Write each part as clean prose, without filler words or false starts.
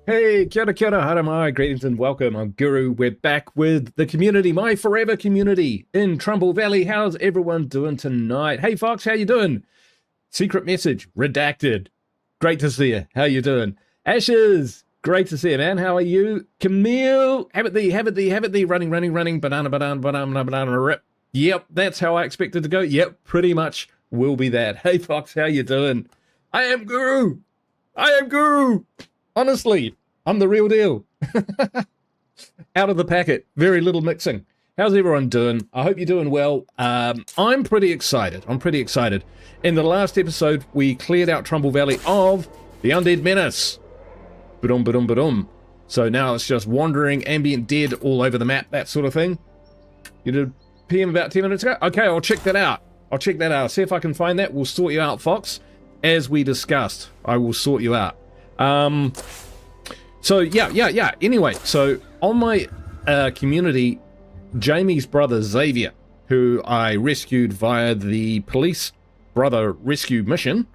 Hey, kia ora, haramai, greetings and welcome. I'm Guru. We're back with the community, my forever community in Trumbull Valley. How's everyone doing tonight? Hey, Fox, how you doing? Secret message, redacted. Great to see you. How you doing? Ashes, great to see you, man. How are you? Camille, have it thee, running, banana, rip. Yep, that's how I expect it to go. Yep, pretty much will be that. Hey, Fox, how you doing? I am Guru. Honestly, I'm the real deal. Out of the packet, very little mixing. How's everyone doing? I hope you're doing well. I'm pretty excited. In the last episode, we cleared out Trumbull Valley of the undead menace. Ba-dum. So now it's just wandering ambient dead all over the map, that sort of thing. You did PM about 10 minutes ago? Okay, I'll check that out. See if I can find that. We'll sort you out, Fox. As we discussed, I will sort you out. So yeah. Anyway, so on my community, Jamie's brother Xavier, who I rescued via the police brother rescue mission,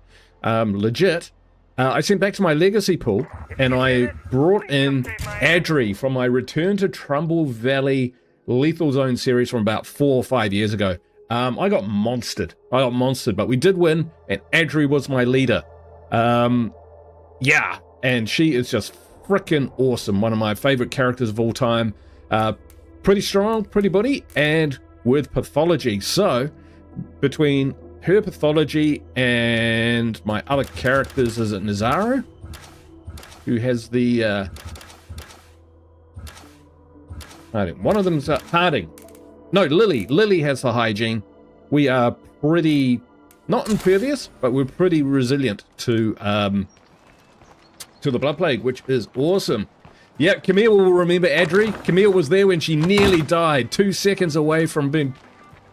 legit, I sent back to my legacy pool and I brought in Adri from my Return to Trumbull Valley Lethal Zone series from about 4 or 5 years ago. I got monstered, but we did win, and Adri was my leader. Yeah, and she is just freaking awesome. One of my favorite characters of all time. Pretty strong, pretty buddy, and with pathology. So, between her pathology and my other characters, is it Nazaro? Who has the... one of them's Harding. No, Lily. Lily has the hygiene. We are pretty... not impervious, but we're pretty resilient to the blood plague, which is awesome. Yeah, Camille will remember Adri. Camille was there when she nearly died, 2 seconds away from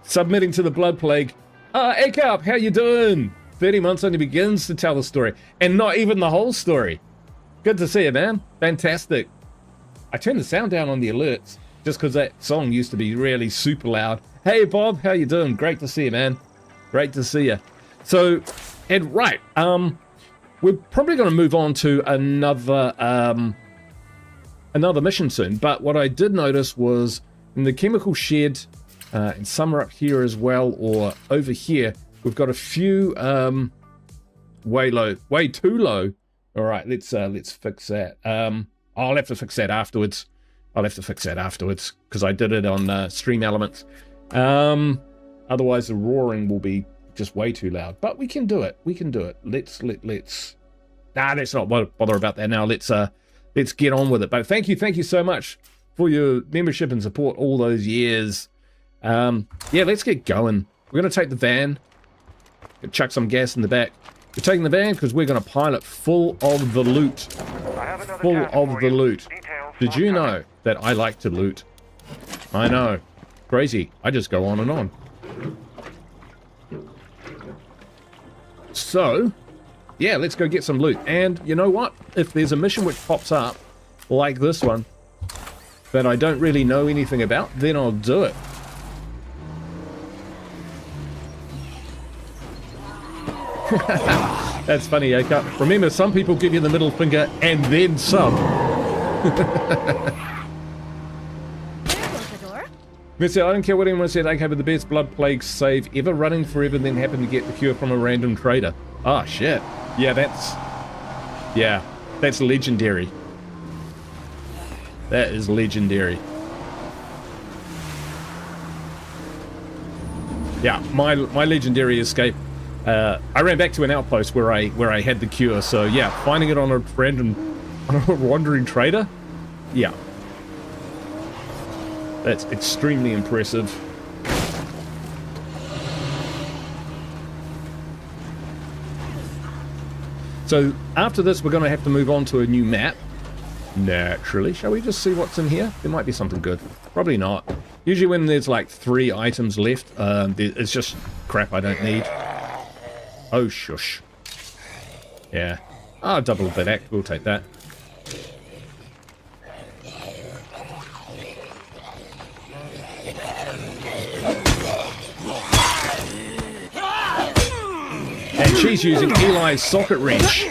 submitting to the blood plague. A-Cup, how you doing? 30 months only begins to tell the story, and not even the whole story. Good to see you, man. Fantastic. I turned the sound down on the alerts just because that song used to be really super loud. Hey, Bob, how you doing? Great to see you, man. Great to see you. So, and right, we're probably going to move on to another mission soon. But what I did notice was in the chemical shed, and some are up here as well, or over here, we've got a few way too low. All right, let's fix that. I'll have to fix that afterwards. Because I did it on Stream Elements. Otherwise, the roaring will be just way too loud. But we can do it. Let's. Let's not bother about that now. Let's get on with it. But thank you so much for your membership and support all those years. Yeah, let's get going. We're gonna take the van. Chuck some gas in the back. We're taking the van because we're gonna pile it full of the loot. Did you know that I like to loot? I know. Crazy. I just go on and on. So, yeah, let's go get some loot. And you know what? If there's a mission which pops up, like this one, that I don't really know anything about, then I'll do it. That's funny, A-Cup. Remember, some people give you the middle finger and then some. Missy, I don't care what anyone said, A-Cup had the best blood plague save ever, running forever, then happened to get the cure from a random trader. Oh, shit. Yeah, that's legendary. That is legendary. Yeah, my legendary escape. I ran back to an outpost where I had the cure. So yeah, finding it on a wandering trader. Yeah, that's extremely impressive. So after this, we're going to have to move on to a new map. Naturally, shall we just see what's in here? There might be something good. Probably not. Usually when there's like 3 items left, it's just crap I don't need. Oh, shush. Yeah. Oh, double bit act. We'll take that. And she's using Eli's socket wrench.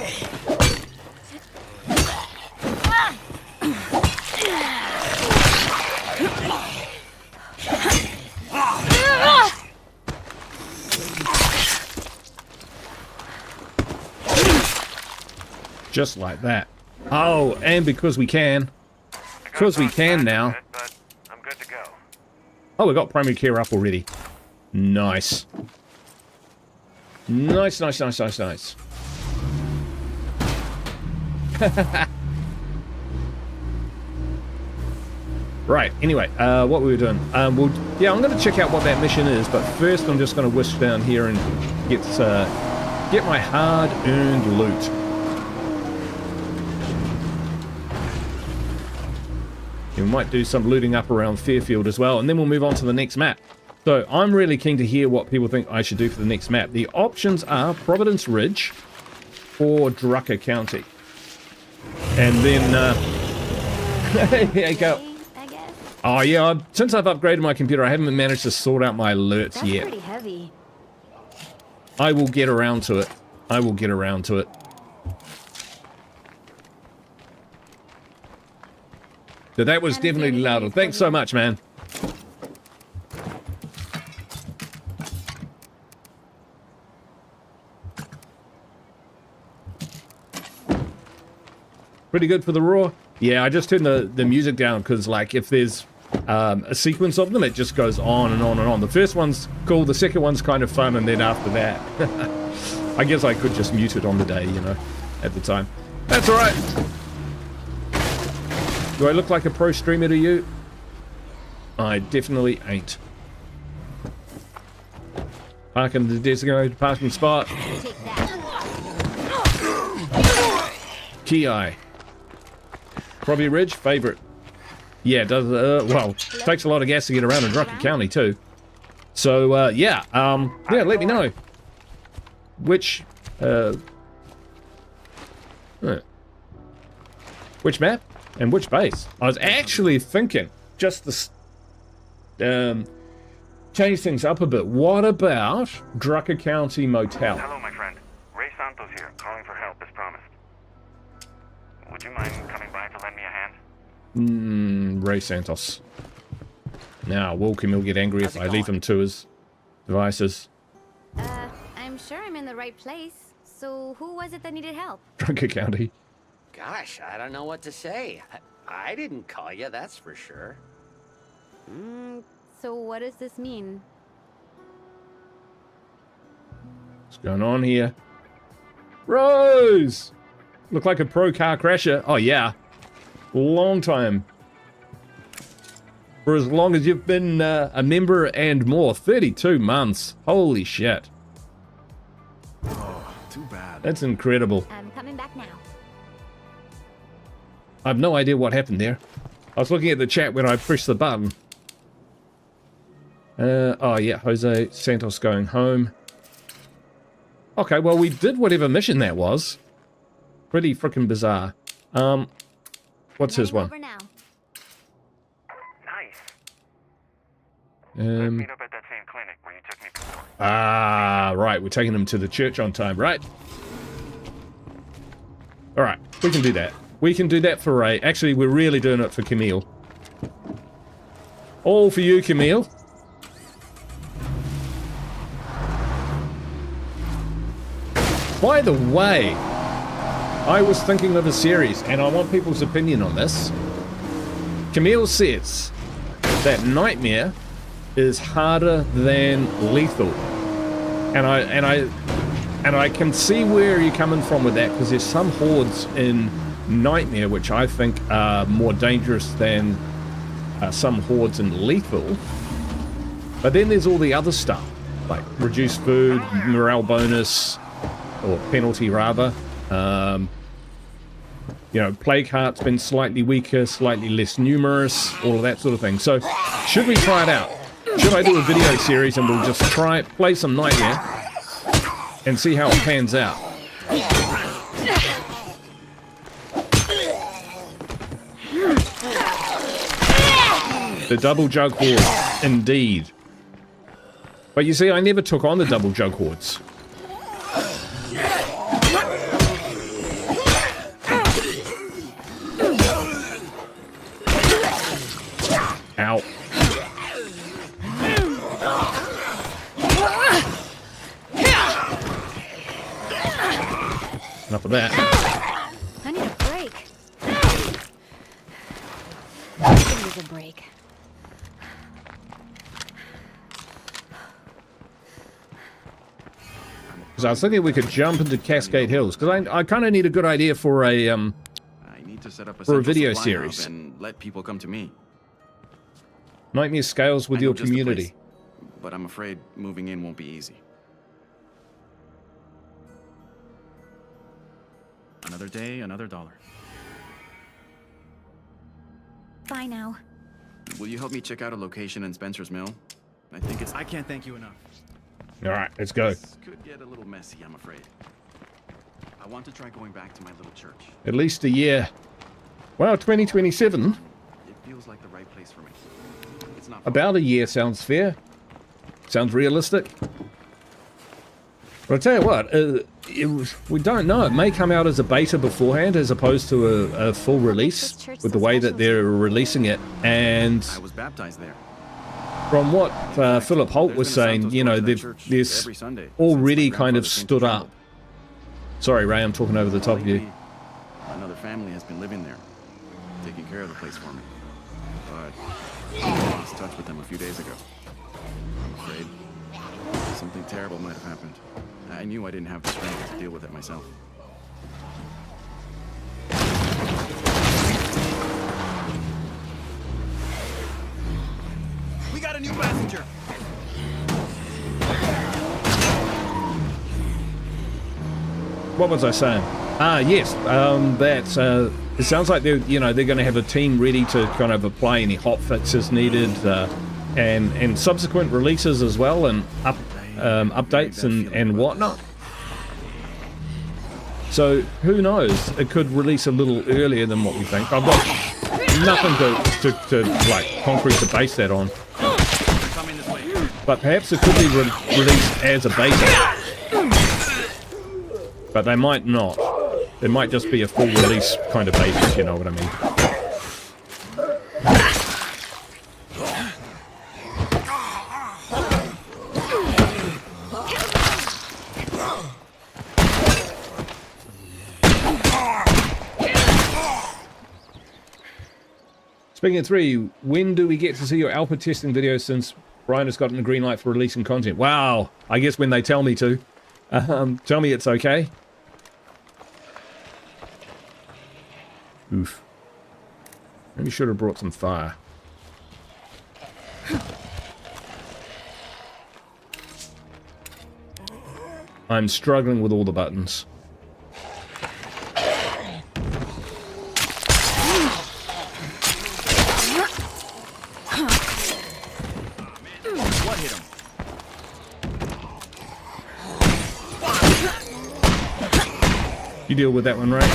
Just like that. Oh, and because we can. Because we can now. I'm good to go. Oh, we got primary care up already. Nice. Nice. Right, anyway, what we were doing. Yeah, I'm going to check out what that mission is, but first I'm just going to whisk down here and get my hard-earned loot. We might do some looting up around Fairfield as well, and then we'll move on to the next map. So I'm really keen to hear what people think I should do for the next map. The options are Providence Ridge or Drucker County. And then, there you go. Oh yeah, since I've upgraded my computer, I haven't managed to sort out my alerts yet. Pretty heavy. I will get around to it. So that was definitely louder. Thanks so much, man. Pretty good for the roar. Yeah, I just turned the music down because, like, if there's a sequence of them, it just goes on and on and on. The first one's cool, the second one's kind of fun, and then after that, I guess I could just mute it on the day, you know, at the time. That's all right. Do I look like a pro streamer to you? I definitely ain't. Park in the designated parking spot. Ki. Probably Ridge, favorite. Yeah, it does. Well, takes a lot of gas to get around in Drucker County too. So, yeah, let me know. Which map and which base? I was actually thinking just to change things up a bit. What about Drucker County Motel? Hello, my friend. Ray Santos here, calling for help as promised. Would you mind coming by to lend me a hand? Ray Santos. Now, will Camille get angry if I leave him to his devices? I'm sure I'm in the right place. So who was it that needed help? Drucker County. Gosh, I don't know what to say. I didn't call you, that's for sure. So what does this mean? What's going on here? Rose! Look like a pro car crasher. Oh, yeah. Long time. For as long as you've been a member and more. 32 months. Holy shit. Oh, too bad. That's incredible. I'm coming back now. I have no idea what happened there. I was looking at the chat when I pressed the button. Oh yeah, Jose Santos going home. Okay, well we did whatever mission that was. Pretty freaking bizarre. What's his one? Over now. Nice. Let's meet up at that same clinic where you took me before. Ah, right, we're taking him to the church on time, right? Alright, we can do that. We can do that for Ray. Actually, we're really doing it for Camille. All for you, Camille. By the way, I was thinking of a series, and I want people's opinion on this. Camille says that Nightmare is harder than Lethal. And I can see where you're coming from with that, because there's some hordes in Nightmare which I think are more dangerous than some hordes in Lethal. But then there's all the other stuff, like reduced food, morale bonus, or penalty rather. You know, Plague Heart's been slightly weaker, slightly less numerous, all of that sort of thing. So, should we try it out? Should I do a video series and we'll just play some Nightmare and see how it pans out? The double jug horde, indeed. But you see, I never took on the double jug hordes. Ow. Enough of that. I need a break. I need a break. Because I was thinking we could jump into Cascade Hills, because I kind of need a good idea for a I need to set up for a video supply series. hub and let people come to me. Nightmare scales with I know your just the community. place, but I'm afraid moving in won't be easy. Another day, another dollar. Bye now. Will you help me check out a location in Spencer's Mill? I think it's... I can't thank you enough. All right, let's go. This could get a little messy, I'm afraid. I want to try going back to my little church. At least a year. Well, 2027. It feels like the right place for me. It's not far. About a year sounds fair. Sounds realistic. But I'll tell you what, we don't know. It may come out as a beta beforehand as opposed to a full release with the way that they're releasing it. And I was baptized there. from what Philip Holt was saying, you know, there's already kind of stood up. Sorry, Ray, I'm talking over the top of you. Another family has been living there, taking care of the place for me. But I lost touch with them a few days ago. I'm afraid something terrible might have happened. I knew I didn't have the strength to deal with it myself. We got a new passenger! What was I saying? Yes, it sounds like they're going to have a team ready to kind of apply any hot fixes needed. and subsequent releases as well, and updates and whatnot. So who knows? It could release a little earlier than what we think. I've got nothing to like concrete to base that on. But perhaps it could be released as a beta. But they might not. It might just be a full release kind of beta, if you know what I mean. Speaking of 3, when do we get to see your alpha testing video since Brian has gotten a green light for releasing content? Wow, I guess when they tell me to. Tell me it's okay. Oof. Maybe should have brought some fire. I'm struggling with all the buttons. What hit him? You deal with that one, right?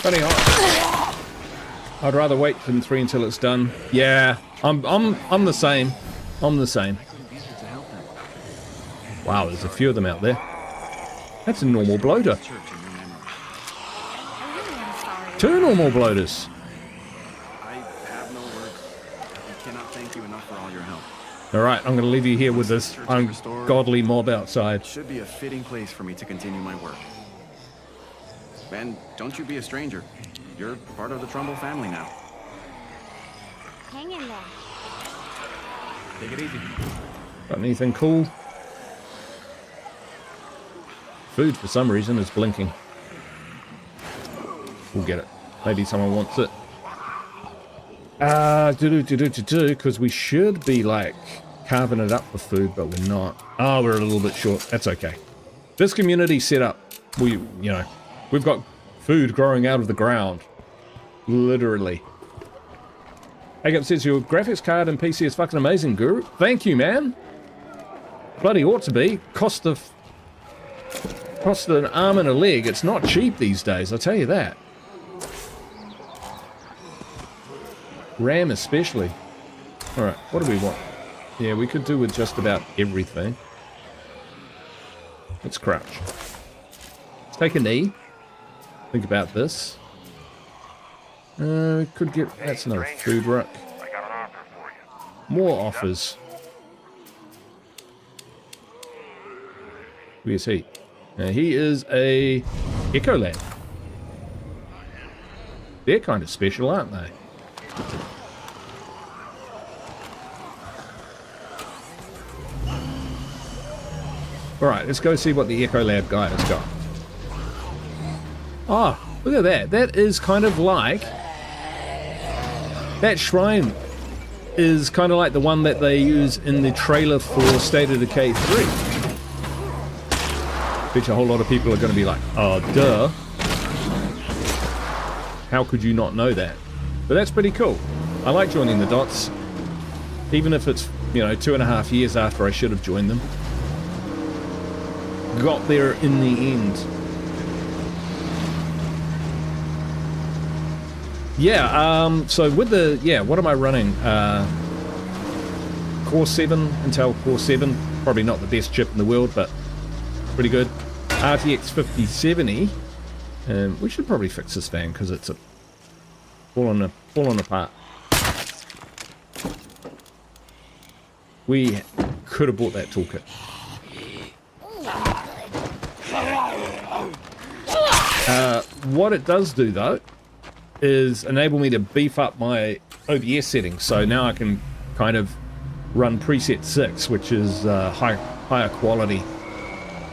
Funny hot. I'd rather wait for 3 until it's done. Yeah, I'm the same. I'm the same. Wow, there's a few of them out there. That's a normal bloater. 2 normal bloaters. I have no words. I cannot thank you enough for all your help. Alright, I'm going to leave you here with this ungodly mob outside. It should be a fitting place for me to continue my work. And don't you be a stranger. You're part of the Trumbull family now. Hang in there. Take it easy. Got anything cool? Food, for some reason, is blinking. We'll get it. Maybe someone wants it. Because we should be, like, carving it up for food, but we're not. Oh, we're a little bit short. That's okay. This community set up, we've got food growing out of the ground. Literally. Agap says, your graphics card and PC is fucking amazing, Guru. Thank you, man. Bloody ought to be. Cost an arm and a leg. It's not cheap these days, I'll tell you that. RAM especially. Alright, what do we want? Yeah, we could do with just about everything. Let's crouch. Let's take a knee. Think about this. Could get... That's another food ruck. I got an offer for you. More offers. Where's he? He is a Echo Lad. They're kind of special, aren't they? Alright, let's go see what the Echo Lab guy has got. Oh, look at that. That is kind of like... That shrine is kind of like the one that they use in the trailer for State of Decay 3. Bet you a whole lot of people are going to be like, oh, duh. How could you not know that? But that's pretty cool. I like joining the dots. Even if it's, 2.5 years after I should have joined them. Got there in the end. Yeah, so with the, what am I running? Core 7, Intel Core 7. Probably not the best chip in the world, but pretty good. RTX 5070. We should probably fix this fan because it's falling apart. We could have bought that toolkit. What it does do though is enable me to beef up my OBS settings, so now I can kind of run preset 6, which is higher quality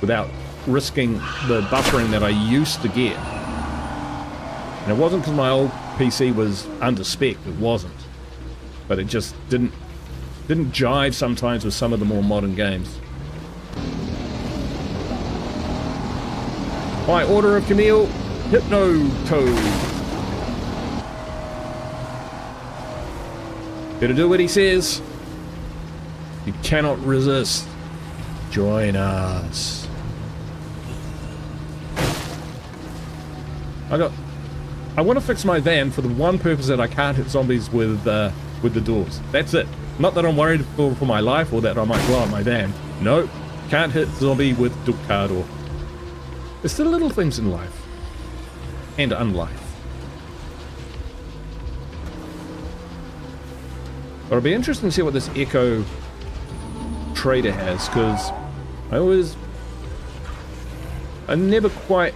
without risking the buffering that I used to get. And it wasn't because my old PC was under spec, it wasn't, but it just didn't Didn't jive sometimes with some of the more modern games. By order of Camille, Hypno Toad. Better do what he says. You cannot resist. Join us. I want to fix my van for the one purpose that I can't hit zombies with the doors. That's it. Not that I'm worried for my life or that I might blow up my van. No, can't hit zombie with the car door. There's still little things in life. And unlife. But it'll be interesting to see what this Echo Trader has, because I never quite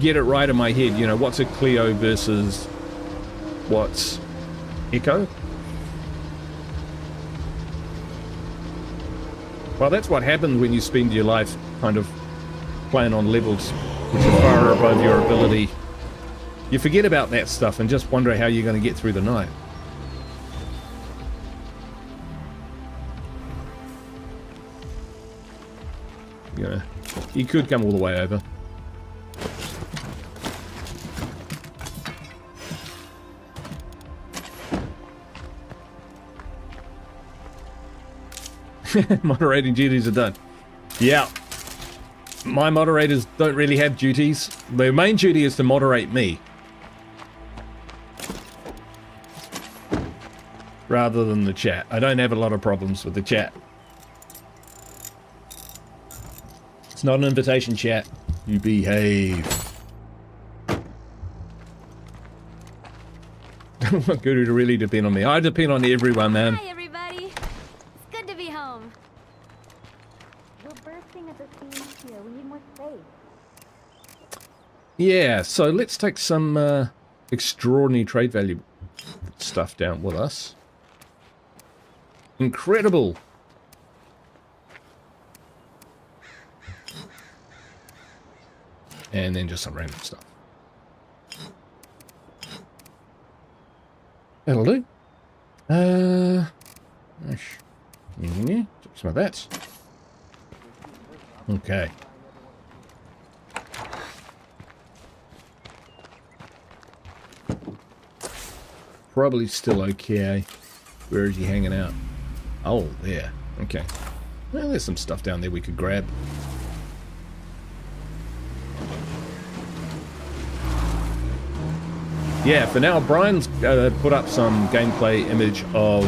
get it right in my head, you know, what's a Clio versus what's Echo? Well, that's what happens when you spend your life kind of playing on levels which are far above your ability. You forget about that stuff and just wonder how you're going to get through the night. Yeah, he could come all the way over. Moderating duties are done. Yeah. My moderators don't really have duties. Their main duty is to moderate me. Rather than the chat. I don't have a lot of problems with the chat. It's not an invitation chat. You behave. I don't want Guru to really depend on me. I depend on everyone, man. Hi, everybody. It's good to be home. We're bursting at the seams here. We need more space. Yeah, so let's take some extraordinary trade value stuff down with us. Incredible. And then just some random stuff. That'll do. Some of that. Okay. Probably still okay. Where is he hanging out? Oh, there. Okay. Well, there's some stuff down there we could grab. Yeah, for now, Brian's put up some gameplay image of,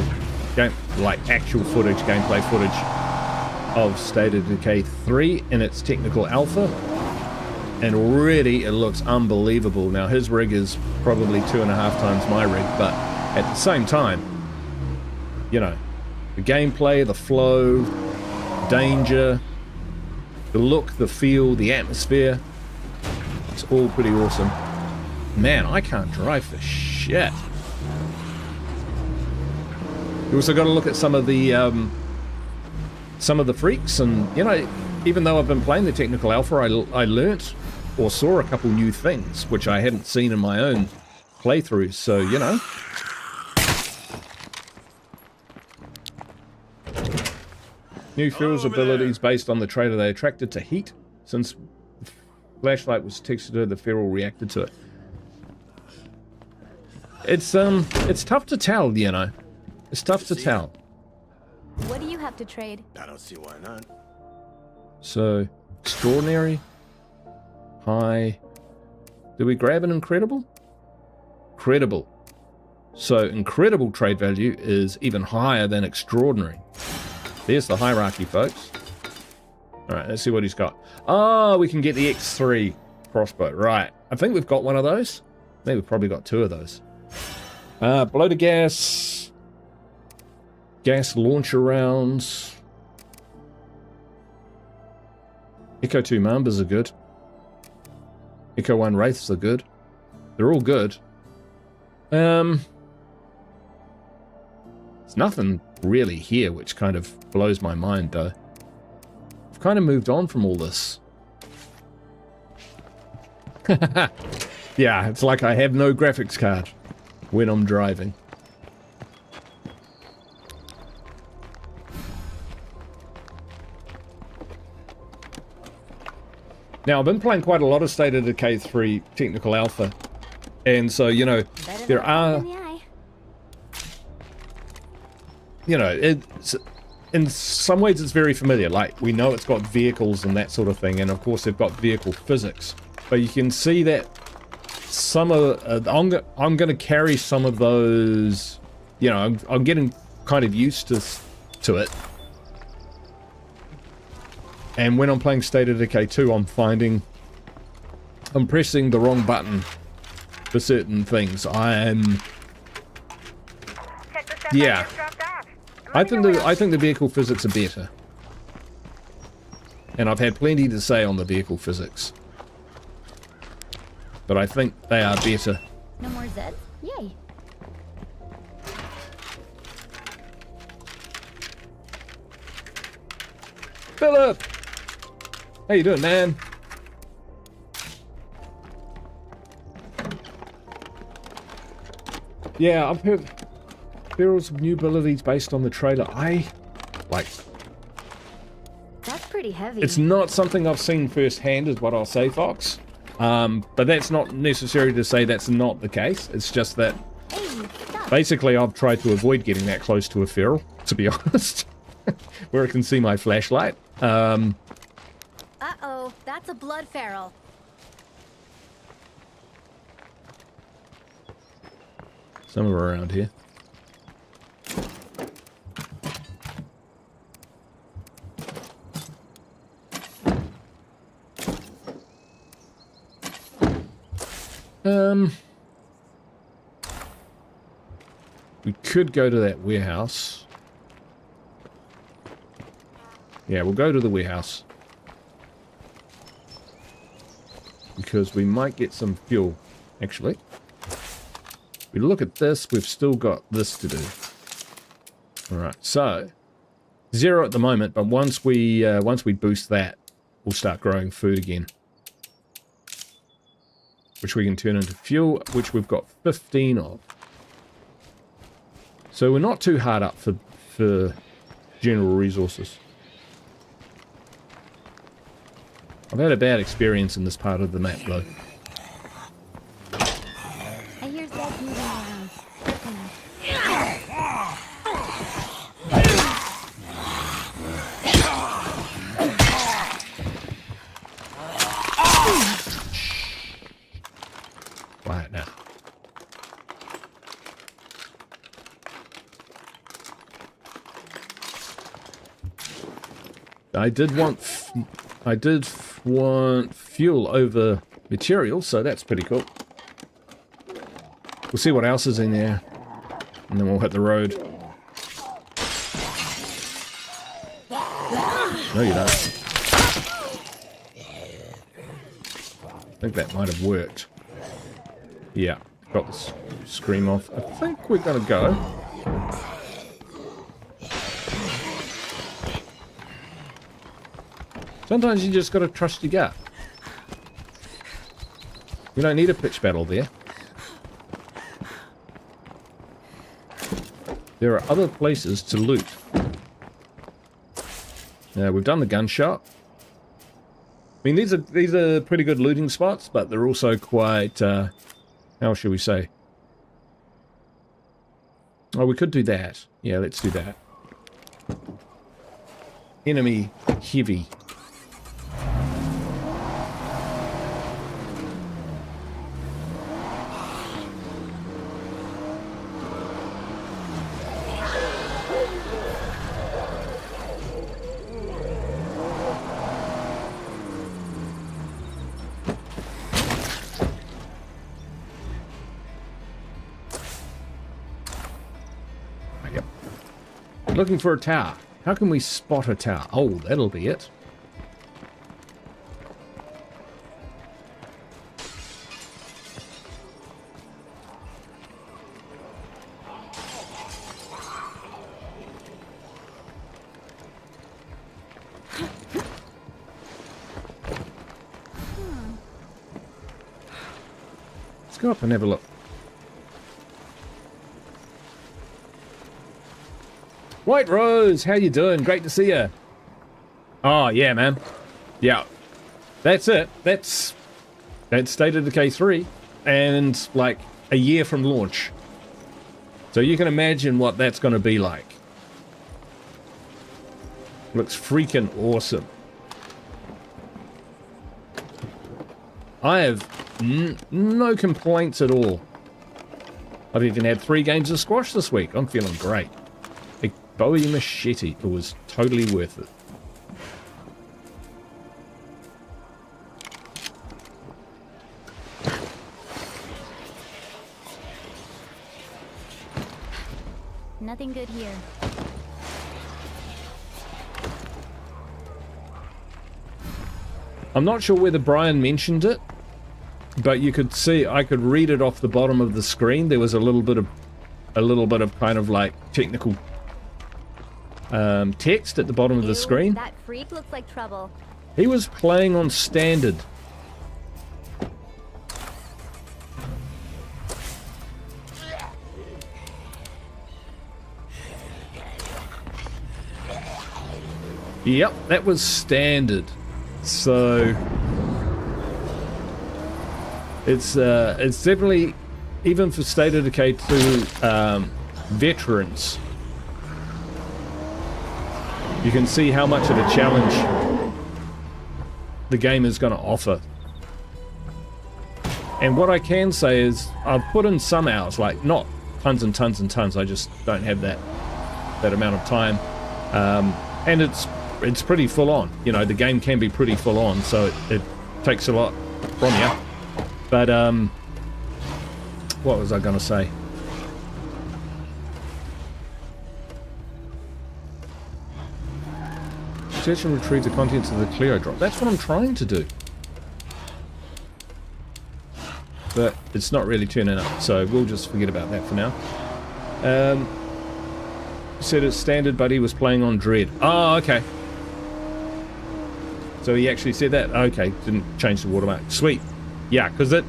actual footage, gameplay footage of State of Decay 3 in its technical alpha. And already it looks unbelievable. Now, his rig is probably 2.5 times my rig, but at the same time, you know, the gameplay, the flow, danger, the look, the feel, the atmosphere, it's all pretty awesome. Man, I can't drive for shit. You also got to look at some of the freaks, and you know, even though I've been playing the technical alpha, I learnt or saw a couple new things which I hadn't seen in my own playthroughs. So you know, new fuels abilities based on the trader. They attracted to heat. Since the flashlight was textured, the ferrule reacted to it. It's tough to tell, you know. It's tough to tell. What do you have to trade? I don't see why not. So, extraordinary, high. Did we grab an incredible? Credible. So, incredible trade value is even higher than extraordinary. There's the hierarchy, folks. Alright, let's see what he's got. Oh, we can get the X3 crossbow. Right. I think we've got one of those. I think we've probably got 2 of those. Bloater gas. Gas launcher rounds. Echo 2 Mambas are good. Echo 1 Wraiths are good. They're all good. There's nothing really here which kind of blows my mind, though. I've kind of moved on from all this. Yeah, it's like I have no graphics card when I'm driving. Now, I've been playing quite a lot of State of Decay 3 Technical Alpha, and so, you know, there are, you know, it's, in some ways it's very familiar. Like, we know it's got vehicles and that sort of thing, and of course they've got vehicle physics. But you can see that some of, I'm going to carry some of those, you know, I'm getting kind of used to it. And when I'm playing State of Decay 2, I'm pressing the wrong button for certain things. Yeah. I think the vehicle physics are better. And I've had plenty to say on the vehicle physics. But I think they are better. No more Zeds? Yay. Philip! How you doing, man? Yeah, I've heard there are some new abilities based on the trailer. That's pretty heavy. It's not something I've seen firsthand, is what I'll say, Fox. But that's not necessary to say that's not the case. It's just that basically I've tried to avoid getting that close to a feral, to be honest, where I can see my flashlight. Uh-oh, that's a blood feral. Somewhere around here. We could go to that warehouse. Yeah, we'll go to the warehouse. Because we might get some fuel, actually. If we look at this, we've still got this to do. Alright, so 0 at the moment, but once we boost that, we'll start growing food again. Which we can turn into fuel, which we've got 15 of. So we're not too hard up for general resources. I've had a bad experience in this part of the map, though. I hear Zeds moving around. Quiet now. I did want fuel over material, so that's pretty cool. We'll see what else is in there, and then we'll hit the road. No, you don't. I think that might have worked. Yeah, got this scream off. I think we're gonna go. Sometimes you just gotta trust your gut. You don't need a pitch battle there. There are other places to loot. Now, we've done the gun shop. I mean, these are pretty good looting spots, but they're also quite, how shall we say? Oh, we could do that. Yeah, let's do that. Enemy heavy. Looking for a tower. How can we spot a tower? Oh, that'll be it. Let's go up and have a look. White Rose, how you doing? Great to see you. Oh, yeah, man. Yeah. that's it. That's State of Decay 3, and like a year from launch. So you can imagine what that's going to be like. Looks freaking awesome. I have no complaints at all. I've even had 3 games of squash this week. I'm feeling great. A Bowie machete. It was totally worth it. Nothing good here. I'm not sure whether Brian mentioned it, but you could see, I could read it off the bottom of the screen. There was a little bit of kind of like technical text at the bottom of the screen. That freak looks like trouble. He was playing on standard. Yep, that was standard. So it's definitely, even for State of Decay 2 veterans, you can see how much of a challenge the game is going to offer. And what I can say is I've put in some hours, like not tons and tons and tons. I just don't have that amount of time, and it's pretty full on. You know, the game can be pretty full on, so it takes a lot from you. But what was I gonna say? Search and retrieve the contents of the Clio drop. That's what I'm trying to do, but it's not really turning up, so we'll just forget about that for now. Said it's standard, but he was playing on Dread. Oh, okay. So he actually said that? Okay, didn't change the watermark. Sweet. Yeah, because it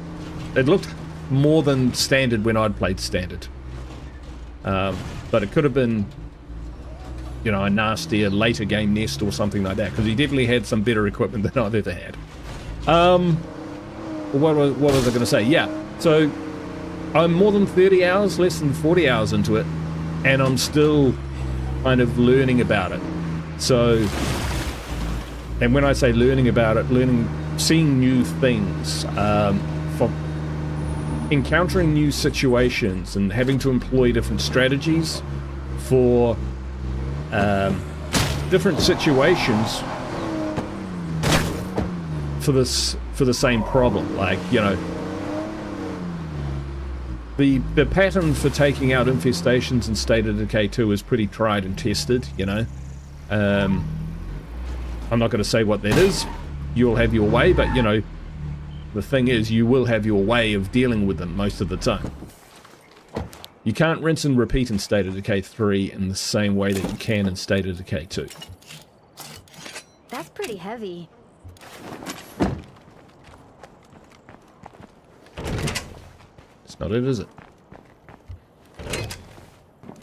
looked more than standard when I'd played standard. But it could have been, you know, a nastier later game Nest or something like that, because he definitely had some better equipment than I've ever had. What was I going to say? Yeah, so I'm more than 30 hours, less than 40 hours into it, and I'm still kind of learning about it. So, and when I say learning about it, seeing new things, from encountering new situations and having to employ different strategies for different situations for the same problem. Like, you know, the pattern for taking out infestations in State of Decay 2 is pretty tried and tested, you know. I'm not going to say what that is. You'll have your way, but, you know, the thing is, you will have your way of dealing with them most of the time. You can't rinse and repeat in State of Decay 3 in the same way that you can in State of Decay 2. That's pretty heavy. It's not it, is it?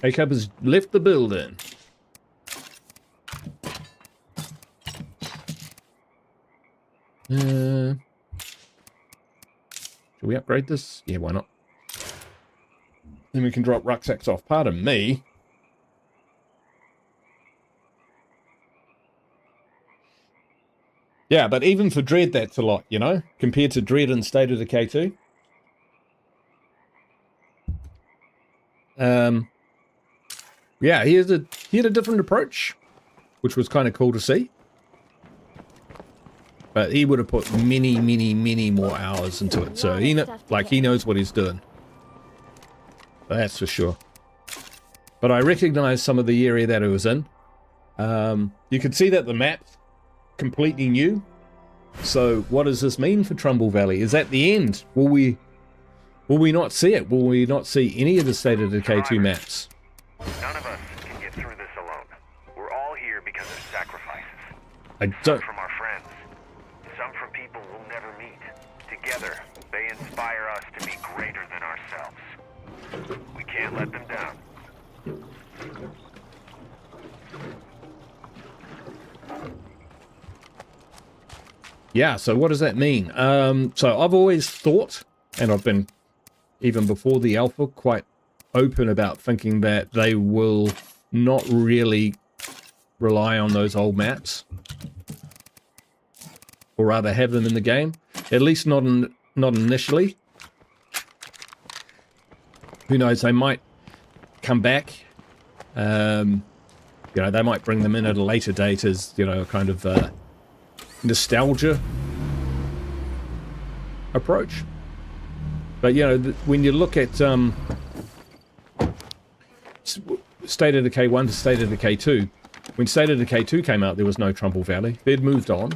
A-Cub has left the building. Should we upgrade this? Yeah, why not? Then we can drop rucksacks off. Pardon me. Yeah, but even for Dread, that's a lot, you know? Compared to Dread and State of Decay 2. Yeah, he had a different approach, which was kind of cool to see. But he would have put many, many, many more hours into it. So he knows what he's doing. That's for sure. But I recognize some of the area that it was in. You can see that the map's completely new. So what does this mean for Trumbull Valley? Is that the end? Will we not see it? Will we not see any of the State of Decay 2 maps? None of us can get through this alone. We're all here because of sacrifices. I Some don't... from our friends. Some from people we'll never meet. Together, they inspire us to be greater than ourselves. We can't let them down. yeah, so what does that mean? So I've always thought, and I've been, even before the alpha, quite open about thinking that they will not really rely on those old maps, or rather have them in the game, at least not initially. Who knows, they might come back. You know, they might bring them in at a later date as, you know, kind of nostalgia approach. But, you know, when you look at State of Decay 1 to State of Decay 2, when State of Decay 2 came out, there was no Trumbull Valley. They'd moved on.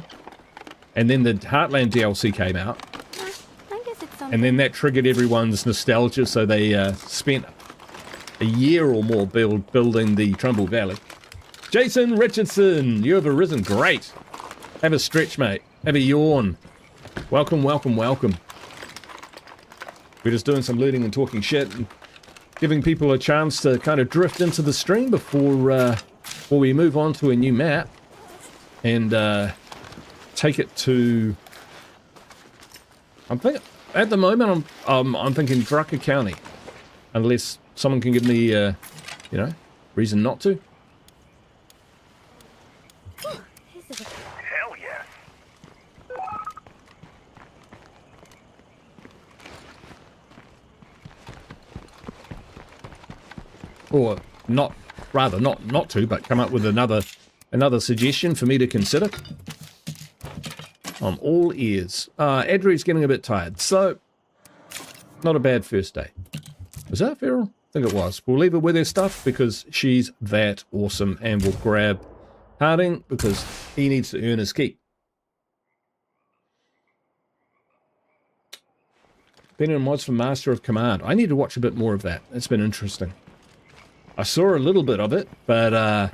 And then the Heartland DLC came out. I guess it's something. And then that triggered everyone's nostalgia, so they spent a year or more building the Trumbull Valley. Jason Richardson, you have arisen. Great. Have a stretch, mate. Have a yawn. Welcome, welcome, welcome. We're just doing some looting and talking shit and giving people a chance to kind of drift into the stream before we move on to a new map and take it to. I'm thinking at the moment I'm thinking Drucker County, unless someone can give me you know, reason not to. Hell yes. Or not, rather not to, but come up with another suggestion for me to consider. I'm all ears. Adri's getting a bit tired, so not a bad first day. Was that Feral? I think it was. We'll leave her with her stuff because she's that awesome, and we'll grab Harding because he needs to earn his keep. Been in mods for Master of Command. I need to watch a bit more of that. It's been interesting. I saw a little bit of it, but I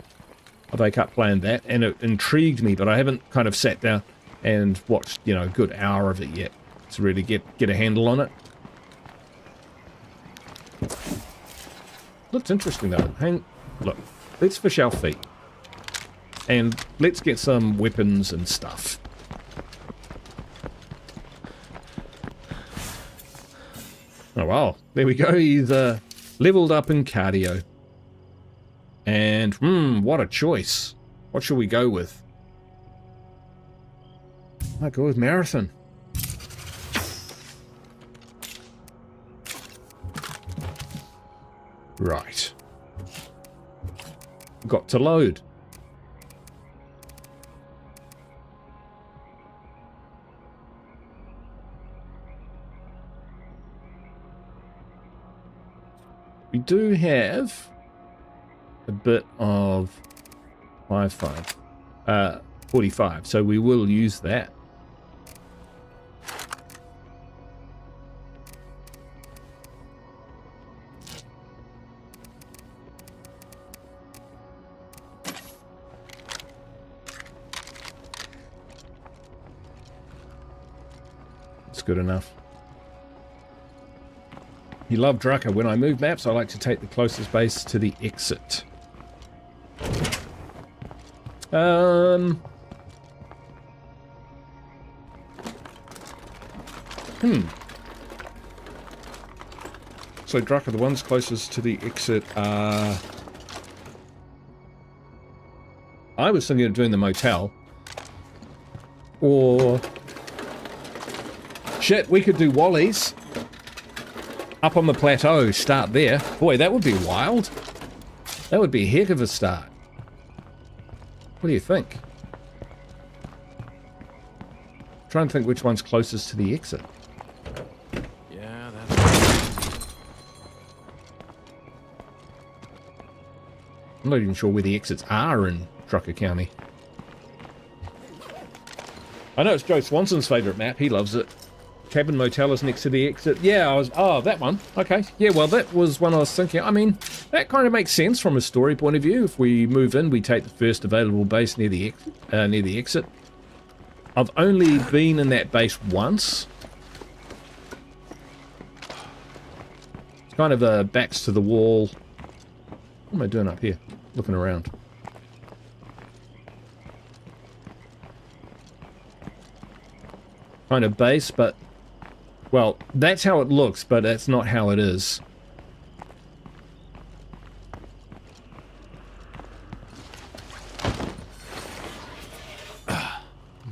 wake up playing that, and it intrigued me, but I haven't kind of sat down and watched, you know, a good hour of it yet to really get a handle on it. Looks interesting though. Look, let's fish our feet. And let's get some weapons and stuff. Oh wow, there we go. He's leveled up in cardio. And, what a choice. What should we go with? I might go with Marathon. Right. Got to load. We do have a bit of 45, so we will use that. It's good enough. You love Drucker. When I move maps, I like to take the closest base to the exit. So Drucker, the ones closest to the exit are... I was thinking of doing the motel. Or... Shit, we could do Wally's. Up on the plateau, start there. Boy, that would be wild. That would be a heck of a start. What do you think? Try and think which one's closest to the exit. Yeah, that's... I'm not even sure where the exits are in Drucker County. I know it's Joe Swanson's favourite map. He loves it. Cabin Motel is next to the exit. Yeah, oh, that one. Okay. Yeah, well, that was one I was thinking. I mean, that kind of makes sense from a story point of view. If we move in, we take the first available base near the exit. I've only been in that base once. It's kind of backs to the wall. What am I doing up here? Looking around. kind of base, but, well, that's how it looks, but that's not how it is.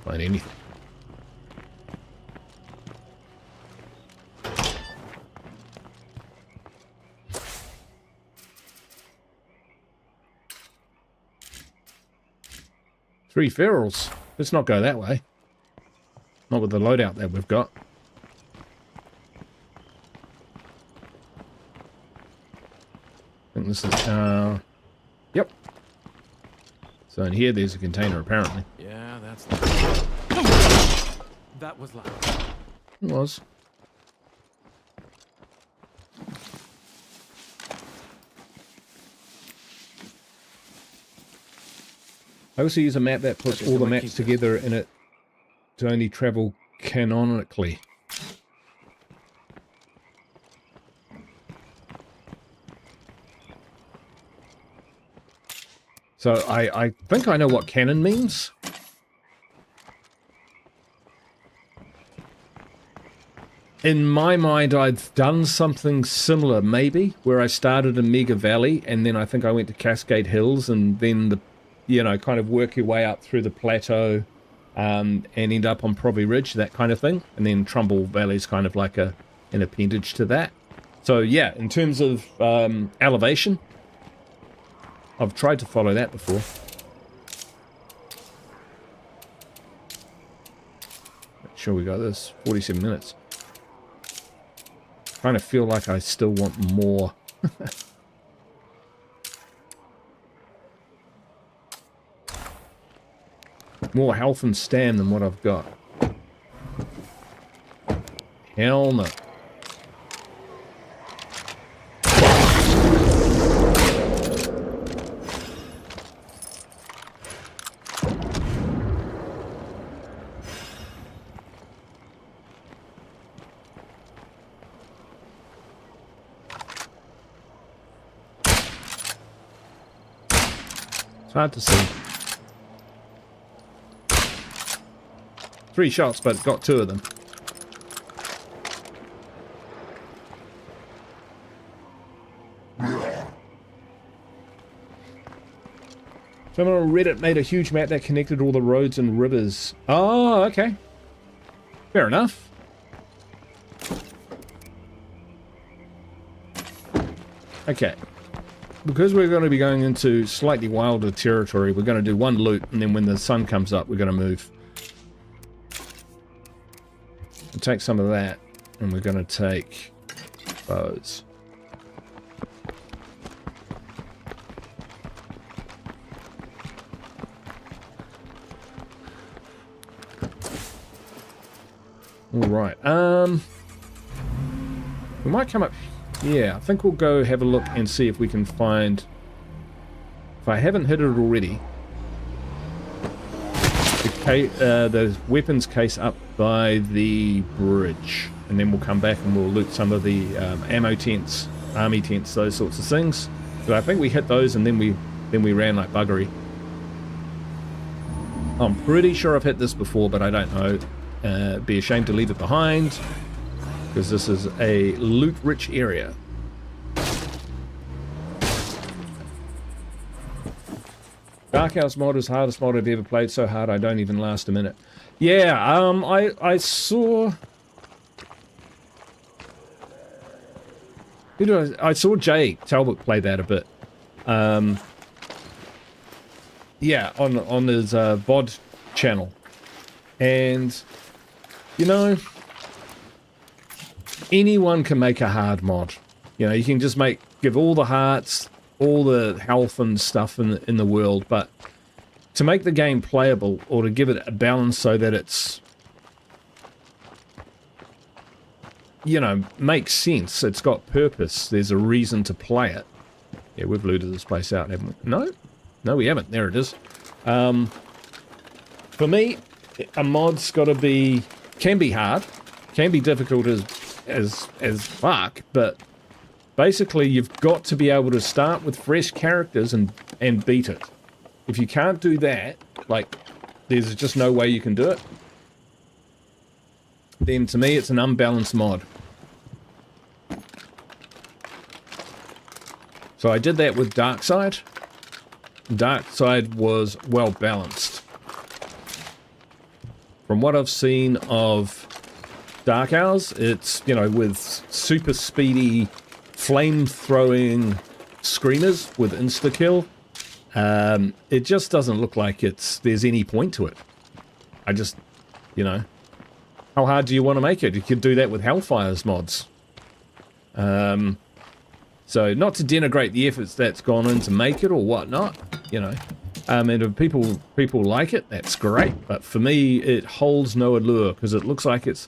Find anything. Three ferals. Let's not go that way. Not with the loadout that we've got. I think this is, yep. So in here, there's a container, apparently. Yeah, that's... That was loud. It was. I also use a map that puts all the maps together in it to only travel canonically. So I think I know what canon means. In my mind, I'd done something similar, maybe, where I started in Mega Valley, and then I think I went to Cascade Hills, and then the, you know, kind of work your way up through the plateau, and end up on Proby Ridge, that kind of thing. And then Trumbull Valley is kind of like an appendage to that. So yeah, in terms of elevation, I've tried to follow that before. Make sure we got this. 47 minutes. Kind of feel like I still want more. More health and stam than what I've got. Hell no. It's hard to see. 3 shots, but got 2 of them. Someone on Reddit made a huge map that connected all the roads and rivers. Oh, okay. Fair enough. Okay. Because we're going to be going into slightly wilder territory, we're going to do one loot, and then when the sun comes up, we're going to move. We'll take some of that, and we're going to take those. Alright, we might come up... Yeah, I think we'll go have a look and see if we can find... If I haven't hit it already... The weapons case up by the bridge. And then we'll come back and we'll loot some of the ammo tents, army tents, those sorts of things. But I think we hit those and then we ran like buggery. I'm pretty sure I've hit this before, but I don't know. Be ashamed to leave it behind, because this is a loot-rich area. Dark House mod is hardest mod I've ever played, so hard I don't even last a minute. Yeah, I saw... I saw Jay Talbot play that a bit. Yeah, on his VOD channel. And, you know, anyone can make a hard mod. You know, you can just give all the hearts, all the health and stuff in the world, but to make the game playable, or to give it a balance so that it's, you know, makes sense, it's got purpose, there's a reason to play it. Yeah, we've looted this place out, haven't we? No? No, we haven't. There it is. For me, a mod's got to be, can be hard, can be difficult as fuck, but basically you've got to be able to start with fresh characters and beat it. If you can't do that, like, there's just no way you can do it. then to me it's an unbalanced mod. So I did that with Darkside. Darkside was well balanced. From what I've seen of Dark Hours, it's, you know, with super speedy flame-throwing screamers with insta-kill. It just doesn't look like there's any point to it. I just, you know, how hard do you want to make it? You could do that with Hellfire's mods. So not to denigrate the efforts that's gone in to make it or whatnot, you know. And if people like it, that's great. But for me, it holds no allure because it looks like it's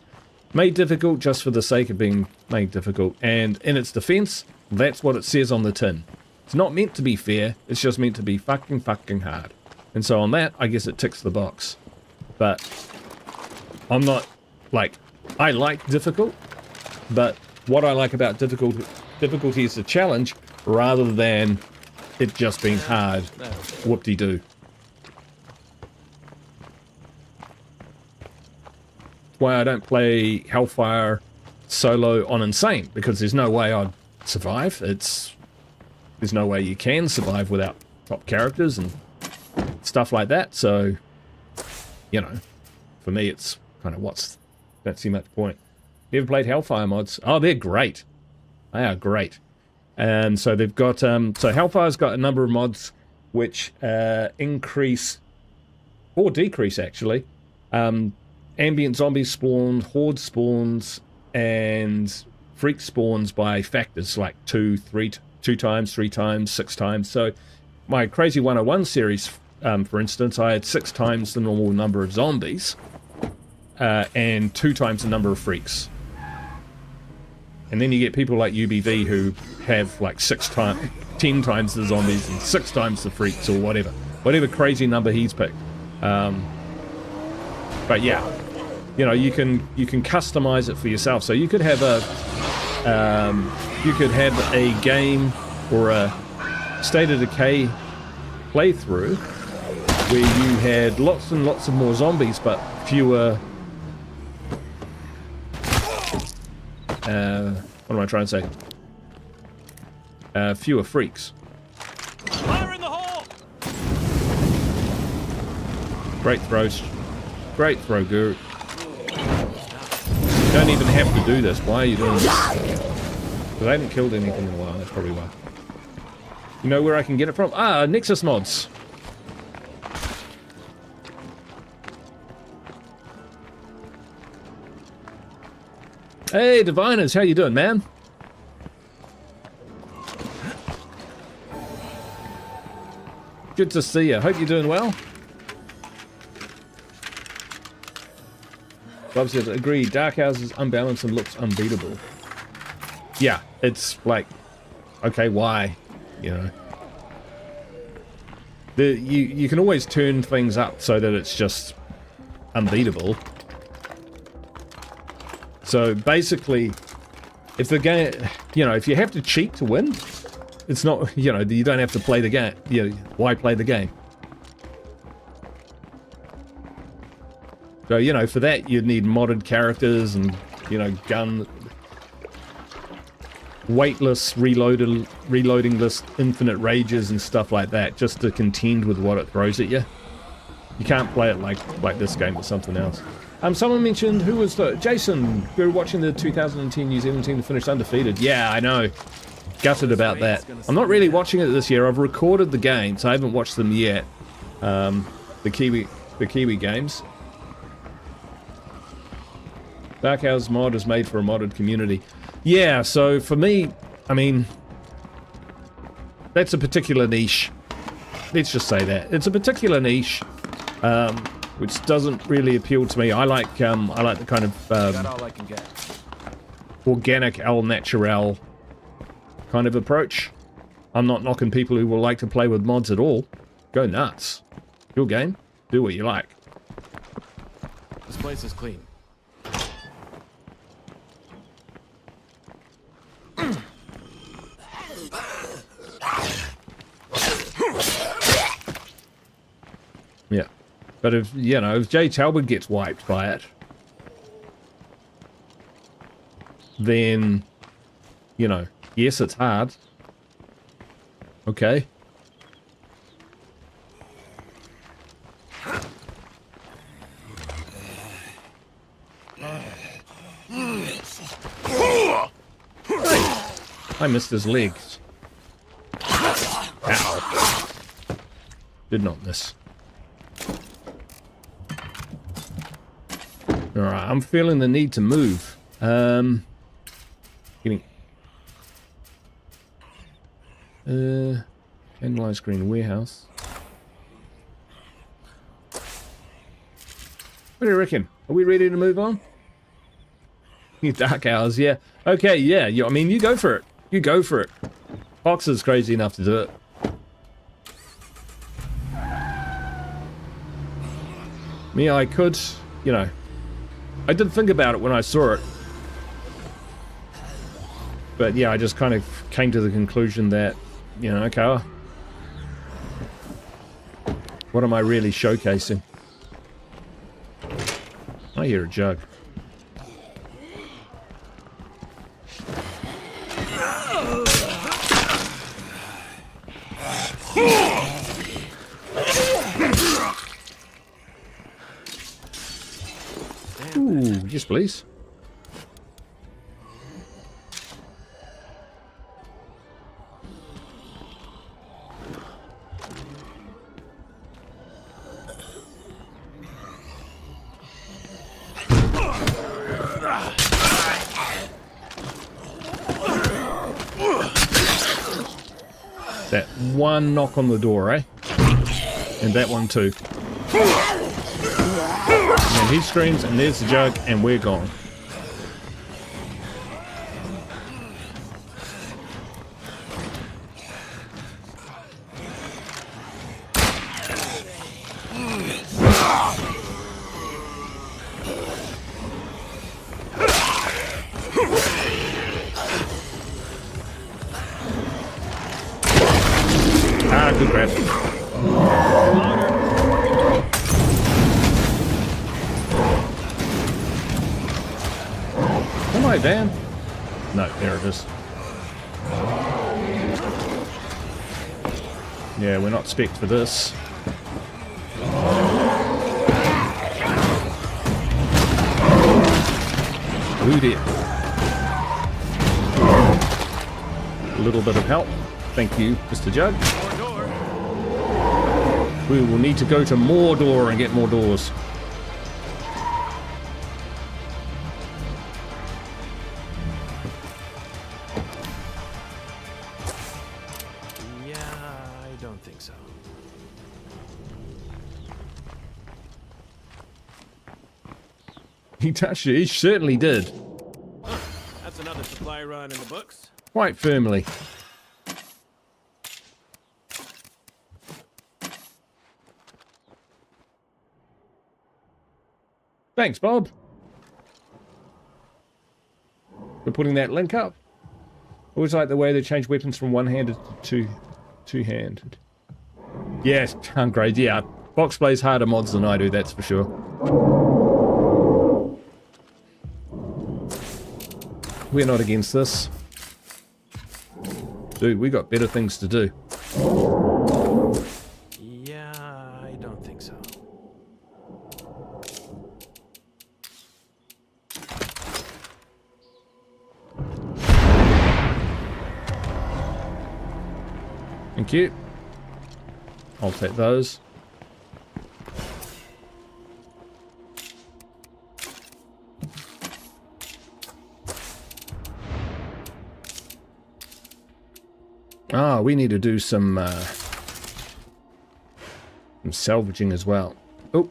made difficult just for the sake of being made difficult. And in its defense, that's what it says on the tin. It's not meant to be fair, it's just meant to be fucking hard. And so on that, I guess it ticks the box. But I'm not, like, I like difficult, but what I like about difficulty is the challenge rather than it just being hard. Whoop-de-doo. Why I don't play Hellfire solo on Insane, because there's no way I'd survive. There's no way you can survive without top characters and stuff like that. So, you know, for me it's kind of don't see much point. You ever played Hellfire mods? Oh, they're great. They are great. And so they've got so Hellfire's got a number of mods which increase or decrease actually ambient zombies spawn, horde spawns, and freak spawns by factors like 2 times, 3 times, 6 times. So my Crazy 101 series, for instance, I had 6 times the normal number of zombies and 2 times the number of freaks. And then you get people like UBV who have like 10 times the zombies and 6 times the freaks or whatever crazy number he's picked. But yeah, you know, you can customize it for yourself. So you could have a game or a State of Decay playthrough where you had lots and lots of more zombies but fewer what am I trying to say? Fewer freaks. Fire in the hole! Great throws. Great throw, Guru. You don't even have to do this. Why are you doing this? Because I haven't killed anything in a while, that's probably why. You know where I can get it from? Ah, Nexus mods. Hey, Diviners, how you doing, man? Good to see you. Hope you're doing well. Bob says, agree, Dark House is unbalanced and looks unbeatable. Yeah, it's like, okay, why? You know. You can always turn things up so that it's just unbeatable. So basically, if the game, you know, if you have to cheat to win, it's not, you know, you don't have to play the game. You know, why play the game? So, you know, for that you'd need modded characters and, you know, weightless reloading-less infinite rages and stuff like that, just to contend with what it throws at you. You can't play it like this game with something else. Someone mentioned, who was the... Jason, we were watching the 2010 New Zealand team that finished undefeated. Yeah, I know. Gutted about that. I'm not really watching it this year. I've recorded the games. I haven't watched them yet. The Kiwi games. Dark House mod is made for a modded community. Yeah, so for me, I mean, that's a particular niche. Let's just say that. It's a particular niche. Which doesn't really appeal to me. I like the kind of organic, al natural kind of approach. I'm not knocking people who will like to play with mods at all. Go nuts. Your game. Do what you like. This place is clean. Yeah. But if, you know, if Jay Talbot gets wiped by it, then, you know, yes, it's hard. Okay. I missed his legs. Ow. Did not miss. Alright, I'm feeling the need to move. Getting... Analyze green warehouse. What do you reckon? Are we ready to move on? Dark hours, yeah. Okay, yeah. I mean, you go for it. You go for it. Fox is crazy enough to do it. Me, I could, you know. I did think about it when I saw it. But yeah, I just kind of came to the conclusion that, you know, okay. What am I really showcasing? I hear a jug. Ooh, yes please. That one knock on the door, eh? And that one too. And he screams, and there's the jug, and we're gone. Ah, good grab. Am I van? No, there it is. Yeah, we're not spec'd for this. Ooh dear. A little bit of help. Thank you, Mr. Jug. We will need to go to more door and get more doors. Yeah, I don't think so. He touched it. He certainly did. That's another supply run in the books. Quite firmly. Thanks, Bob. For putting that link up. Always like the way they change weapons from one-handed to two-handed. Yes, great. Yeah, Box plays harder mods than I do, that's for sure. We're not against this. Dude, we got better things to do. Yeah, I don't think so. Thank you. I'll take those. Ah, we need to do some salvaging as well. Oh,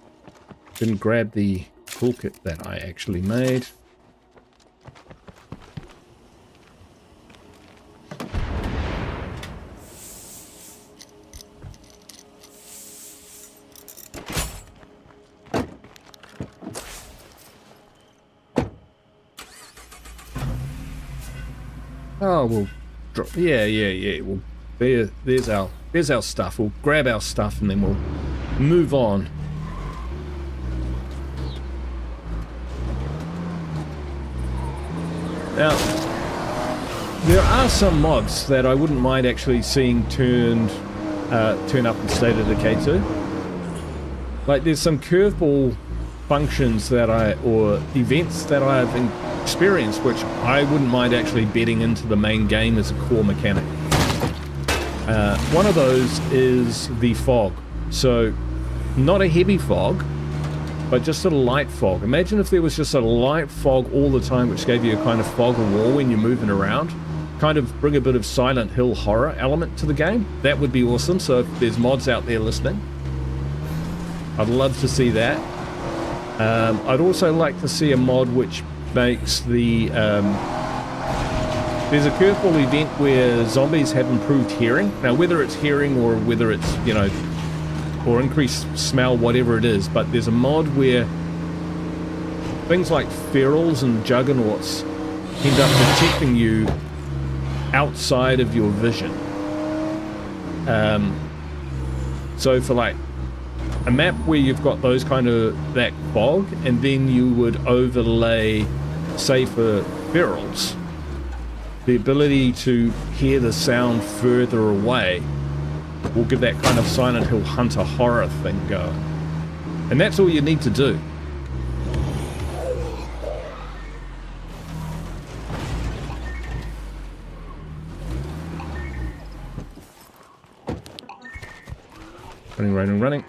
didn't grab the toolkit that I actually made. Oh, we'll drop. Yeah. Well, there's our stuff. We'll grab our stuff and then we'll move on. Now, there are some mods that I wouldn't mind actually seeing turn up in State of Decay 2. Like, there's some curveball functions that or events that I've experienced which I wouldn't mind actually bedding into the main game as a core mechanic. One of those is the fog. So, not a heavy fog, but just a light fog. Imagine if there was just a light fog all the time, which gave you a kind of fog of war when you're moving around. Kind of bring a bit of Silent Hill horror element to the game. That would be awesome. So if there's mods out there listening, I'd love to see that. I'd also like to see a mod which makes the... there's a curveball event where zombies have improved hearing. Now, whether it's hearing or whether it's, you know, or increased smell, whatever it is, but there's a mod where things like ferals and juggernauts end up detecting you outside of your vision. So for like a map where you've got those kind of, that fog, and then you would overlay, say for ferals, the ability to hear the sound further away will give that kind of Silent Hill Hunter horror thing going. And that's all you need to do. Running. A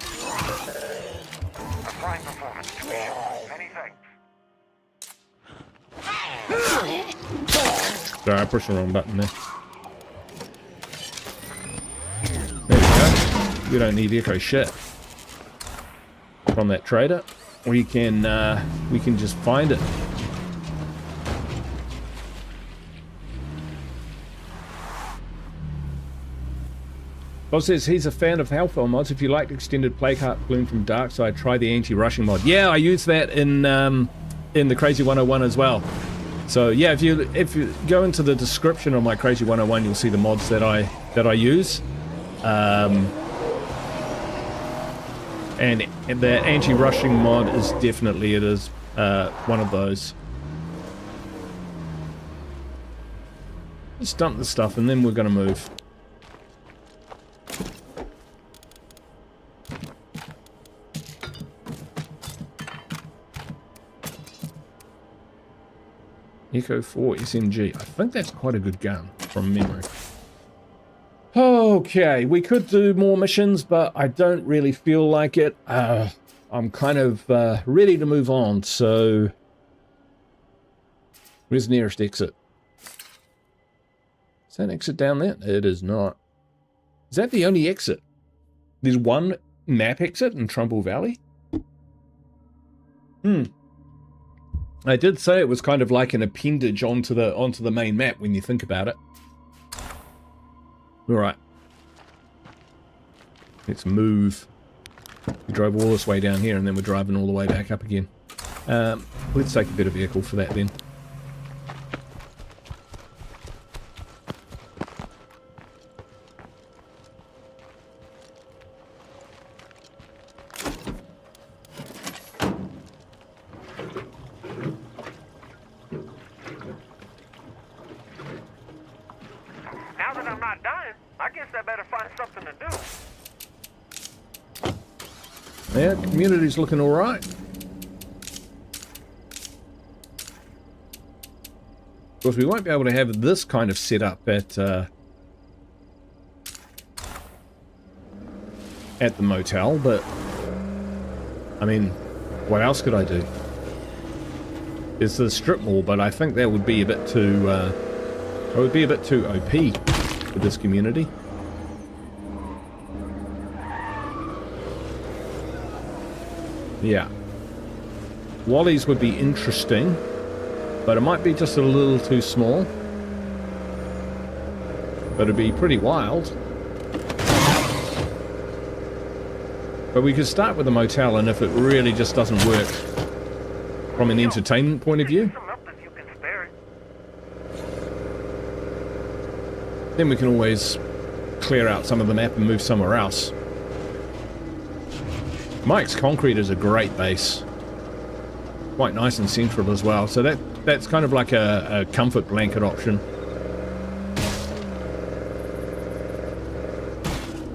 fine performance. Many thanks. Sorry, I pushed the wrong button there. There we go. We don't need echo shit from that trader. We can just find it. Bob says he's a fan of Hellfire mods. If you liked extended Plagueheart Bloom from Darkside, try the anti-rushing mod. Yeah, I use that in the Crazy 101 as well. So yeah, if you go into the description of my Crazy 101, you'll see the mods that I use. And the anti-rushing mod is definitely one of those. Let's dump the stuff and then we're gonna move. Echo 4 SMG. I think that's quite a good gun from memory. Okay, we could do more missions, but I don't really feel like it. I'm kind of ready to move on, so... Where's the nearest exit? Is that an exit down there? It is not. Is that the only exit? There's one map exit in Trumbull Valley? I did say it was kind of like an appendage onto the main map when you think about it. Alright. Let's move. We drove all this way down here and then we're driving all the way back up again. Let's take a better vehicle for that then. Now that I'm not dying, I guess I better find something to do. Yeah, community's looking alright. Of course, we won't be able to have this kind of setup at the motel, but I mean, what else could I do? There's the strip mall, but I think that would be a bit too OP for this community. Yeah. Wally's would be interesting, but it might be just a little too small. But it'd be pretty wild. But we could start with a motel, and if it really just doesn't work from an entertainment point of view, then we can always clear out some of the map and move somewhere else. Mike's Concrete is a great base. Quite nice and central as well, so that That's kind of like a comfort blanket option.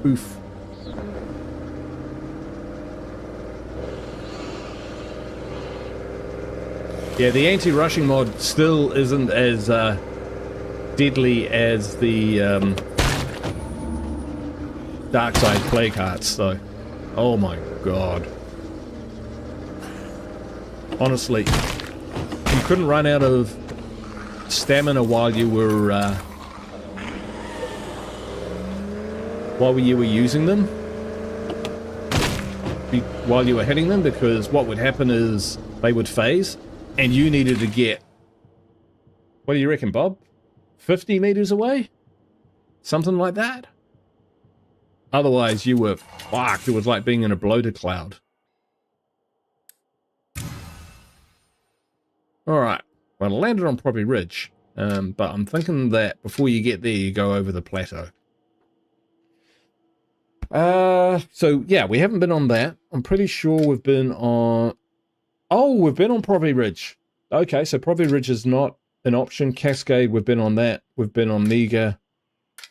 Oof. Yeah, the anti-rushing mod still isn't as deadly as the Dark Side plague hearts, though. Oh my god. Honestly, you couldn't run out of stamina while you were using them, while you were hitting them, because what would happen is they would phase, and you needed to get, what do you reckon, Bob? 50 meters away? Something like that? Otherwise, you were fucked. It was like being in a bloater cloud. Alright, well, I landed on Property Ridge, but I'm thinking that before you get there, you go over the plateau. So, yeah, we haven't been on that. I'm pretty sure we've been on... Oh, we've been on Property Ridge. Okay, so Property Ridge is not an option. Cascade, we've been on that. We've been on Mega.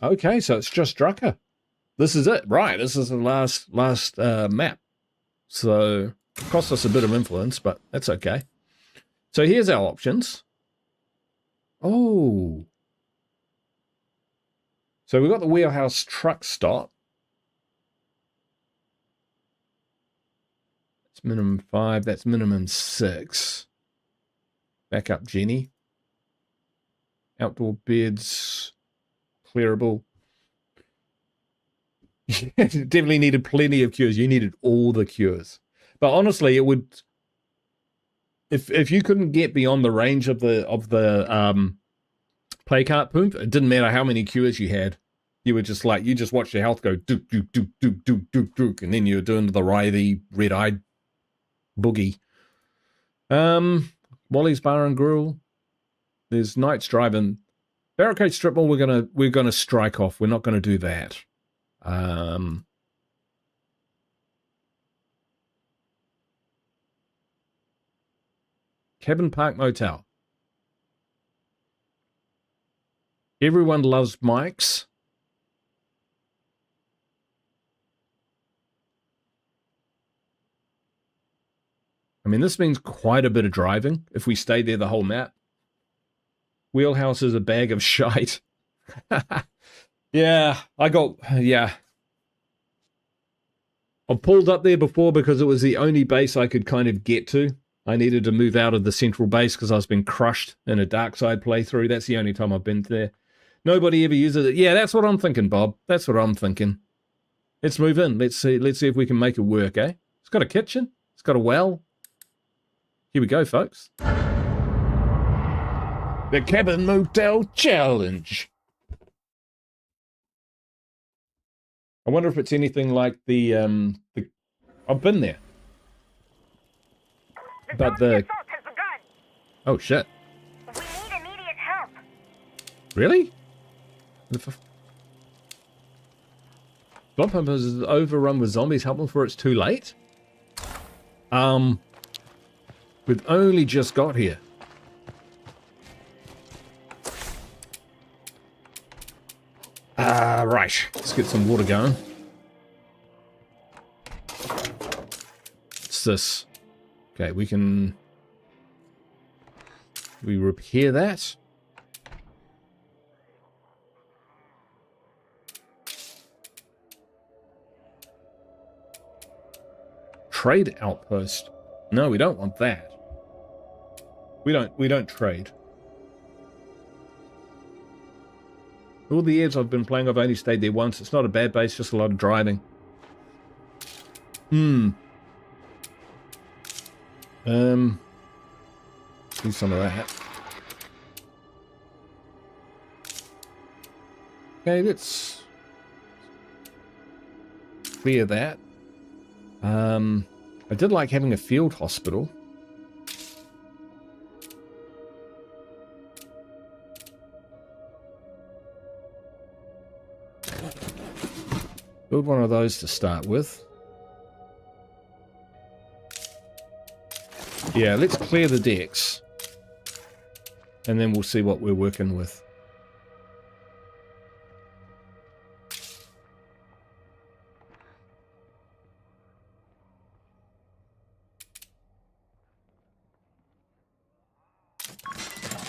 Okay, so it's just Drucker. This is it, right? This is the last map. So, it cost us a bit of influence, but that's okay. So here's our options. Oh. So we've got the Wheelhouse truck stop. That's minimum 5. That's minimum 6. Back up, Jenny. Outdoor beds. Clearable. Definitely needed plenty of cures. You needed all the cures. But honestly, it would... If you couldn't get beyond the range of the play cart poop, it didn't matter how many cures you had. You were just like, you just watched your health go dook dook dook dook dook dook dook, and then you were doing the writhy red-eyed boogie. Wally's Bar and Grill. There's Knight's Drive-In. Barricade Strip Mall. We're gonna strike off. We're not gonna do that. Cabin Park Motel. Everyone loves Mike's. I mean, this means quite a bit of driving if we stay there the whole map. Wheelhouse is a bag of shite. Yeah, yeah. I pulled up there before because it was the only base I could kind of get to. I needed to move out of the central base because I was being crushed in a dark side playthrough. That's the only time I've been there. Nobody ever uses it. Yeah, that's what I'm thinking, Bob. That's what I'm thinking. Let's move in. Let's see if we can make it work, eh? It's got a kitchen. It's got a well. Here we go, folks. The Cabin Motel Challenge. I wonder if it's anything like the I've been there. But the... Oh, shit. We need immediate help. Really? The Blood Pump is overrun with zombies. Help them before it's too late? We've only just got here. Right. Let's get some water going. What's this? Okay, we repair that. Trade outpost. No, we don't want that. We don't trade. All the years I've been playing, I've only stayed there once. It's not a bad base, just a lot of driving. Do some of that. Okay, let's clear that. I did like having a field hospital. Build one of those to start with. Yeah, let's clear the decks. and then we'll see what we're working with.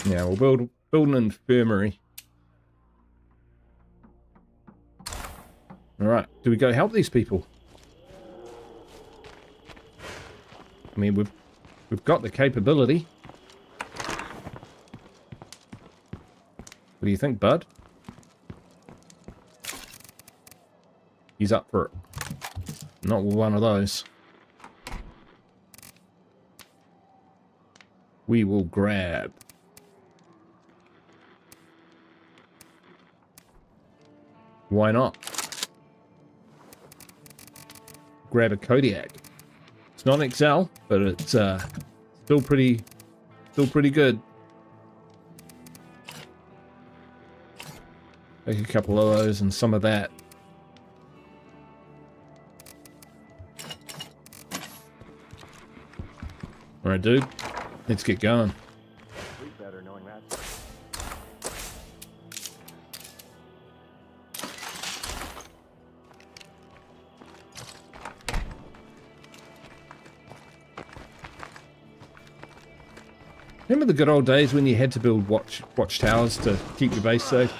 Yeah, we'll build an infirmary. Alright, do we go help these people? I mean, we've got the capability. What do you think, bud? He's up for it. Not with one of those. We will grab. Why not? Grab a Kodiak. It's not an Excel, but it's still pretty good. Take a couple of those and some of that. All right, dude. Let's get going. Sleep better knowing that. Remember the good old days when you had to build watchtowers to keep your base safe?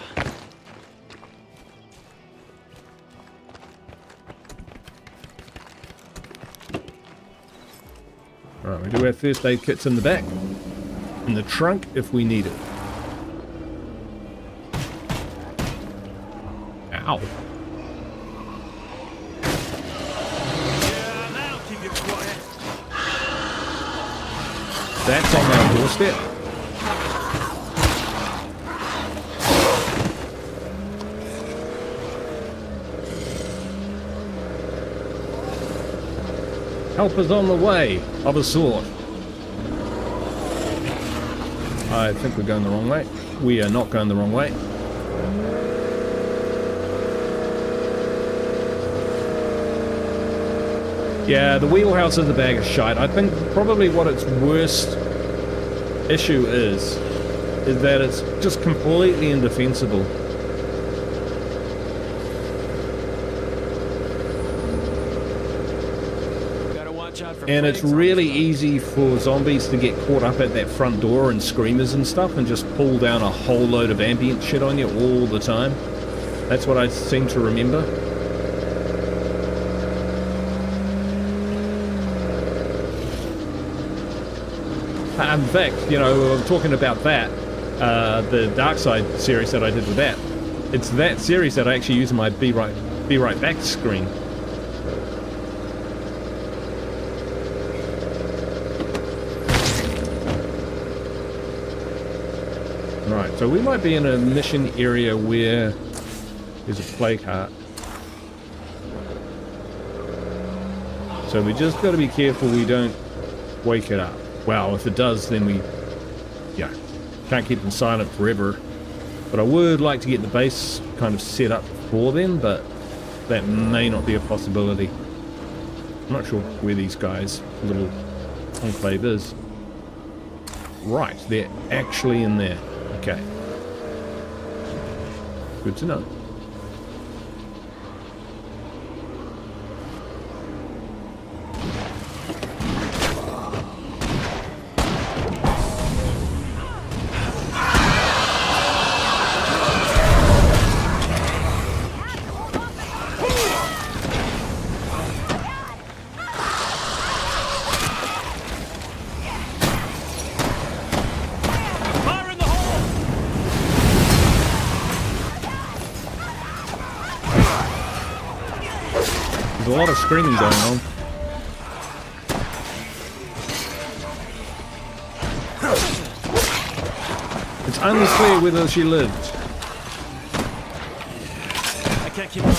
Alright, we do have first aid kits in the back. In the trunk if we need it. Ow. That's on our doorstep. Help is on the way, of a sort. I think we're going the wrong way. We are not going the wrong way. Yeah, the wheelhouse is a bag of shite. I think probably what its worst issue is that it's just completely indefensible. And it's really easy for zombies to get caught up at that front door and screamers and stuff and just pull down a whole load of ambient shit on you all the time. That's what I seem to remember. In fact, you know, I'm talking about that, the Dark Side series that I did with that. It's that series that I actually use in my Be Right Back screen. Right, so we might be in a mission area where there's a plague heart. So we just got to be careful we don't wake it up. Well, if it does, then we, yeah, can't keep them silent forever. But I would like to get the base kind of set up for them, but that may not be a possibility. I'm not sure where these guys' little enclave is. Right, they're actually in there. Okay. Good to know. There's a lot of screaming going on. It's unclear whether she lived. I can't keep going.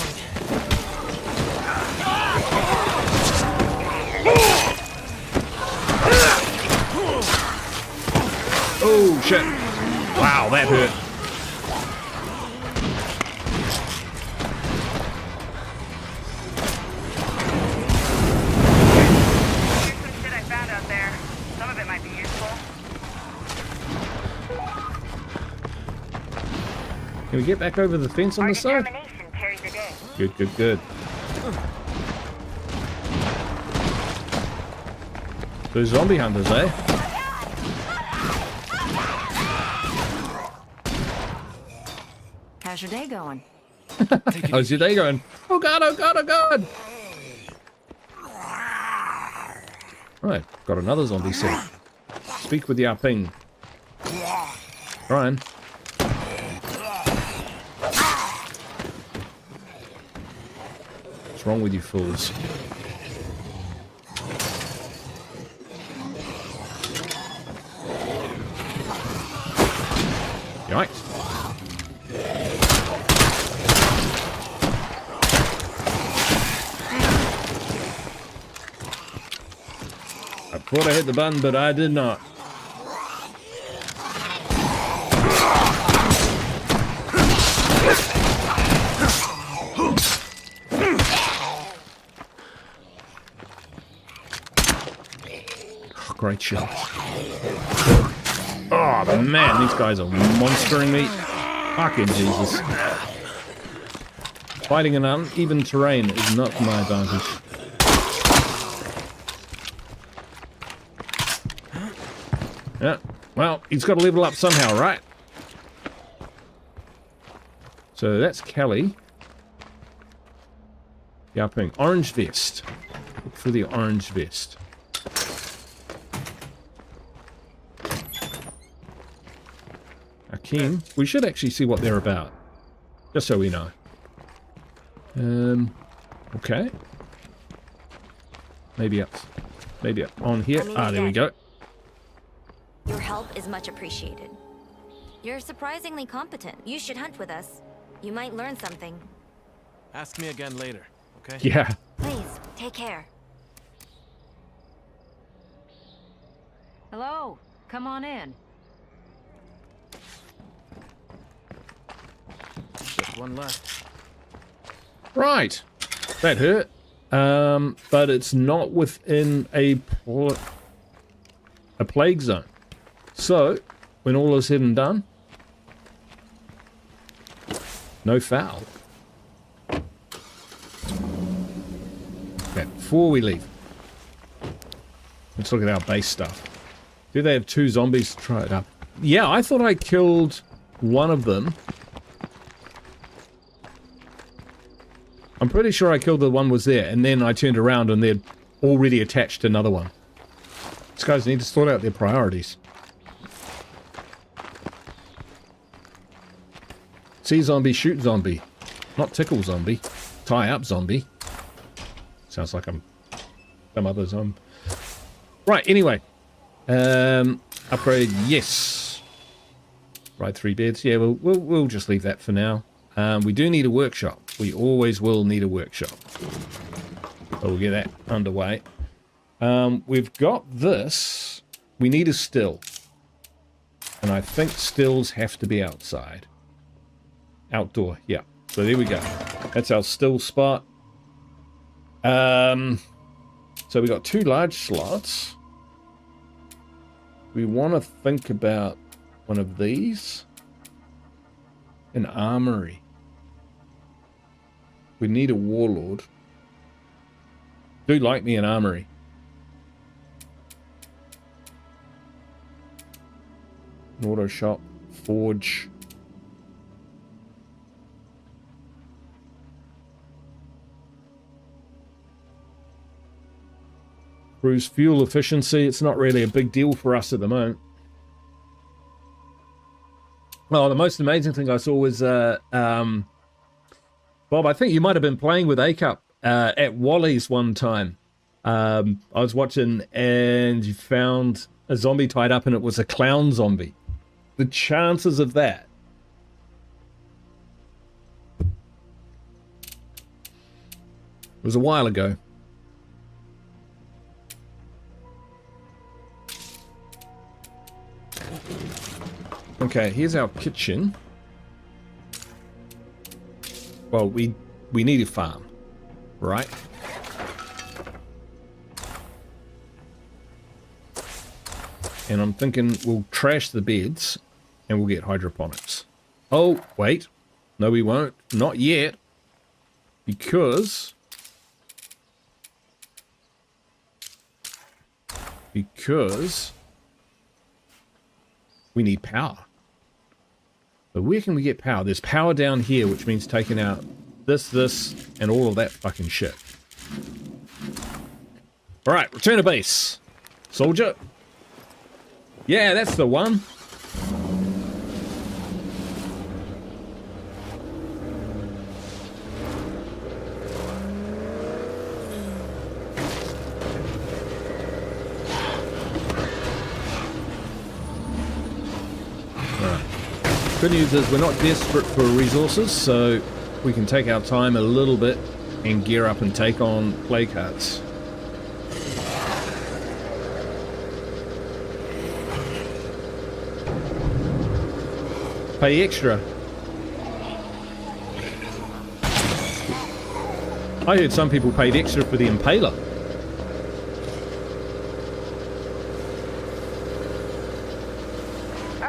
Oh shit. Wow, that hurt. Can we get back over the fence on Our this side? determination carries the day. Good, good, good. Those zombie hunters, eh? How's your day going? How's your day going? Oh god, oh god, oh god! Right, got another zombie set. Speak with Yao Ping. Ryan. What's wrong with you fools? Yikes. I thought I hit the button, but I did not. Oh, great shot. Oh man, these guys are monstering me. Fucking Jesus. Fighting in uneven terrain is not my advantage. Yeah, well, he's got to level up somehow, right? So that's Kelly. Yao Ping. Orange vest. Look for the orange vest. Akeem. We should actually see what they're about. Just so we know. Okay. Maybe up on here. Ah, there we go. Your help is much appreciated. You're surprisingly competent. You should hunt with us. You might learn something. Ask me again later, okay? Yeah. Please, take care. Hello, come on in. Just one left. Right. That hurt. But it's not within a plague zone. So, when all is said and done, no foul. Okay, before we leave, let's look at our base stuff. Do they have 2 zombies to try it up? Yeah, I thought I killed one of them. I'm pretty sure I killed the one was there, and then I turned around and they'd already attached another one. These guys need to sort out their priorities. See zombie, shoot zombie. Not tickle zombie. Tie up zombie. Sounds like I'm some other zombie. Right, anyway. Upgrade, yes. Right, 3 beds. Yeah, we'll just leave that for now. We do need a workshop. We always will need a workshop. So we'll get that underway. We've got this. We need a still. And I think stills have to be outside. Outdoor, yeah. So there we go. That's our still spot. So we got 2 large slots. We want to think about one of these. An armory. We need a warlord. Do like me an armory. An auto shop. Forge. Cruise fuel efficiency. It's not really a big deal for us at the moment. Well, the most amazing thing I saw was, Bob, I think you might have been playing with A-Cup at Wally's one time. I was watching and you found a zombie tied up and it was a clown zombie. The chances of that. It was a while ago. Okay, here's our kitchen. Well, we need a farm, right? And I'm thinking we'll trash the beds and we'll get hydroponics. Oh, wait. No, we won't. Not yet. Because we need power. But where can we get power? There's power down here, which means taking out this, and all of that fucking shit. Alright, return to base. Soldier. Yeah, that's the one. Good news is we're not desperate for resources, so we can take our time a little bit and gear up and take on play cards. Pay extra. I heard some people paid extra for the Impaler.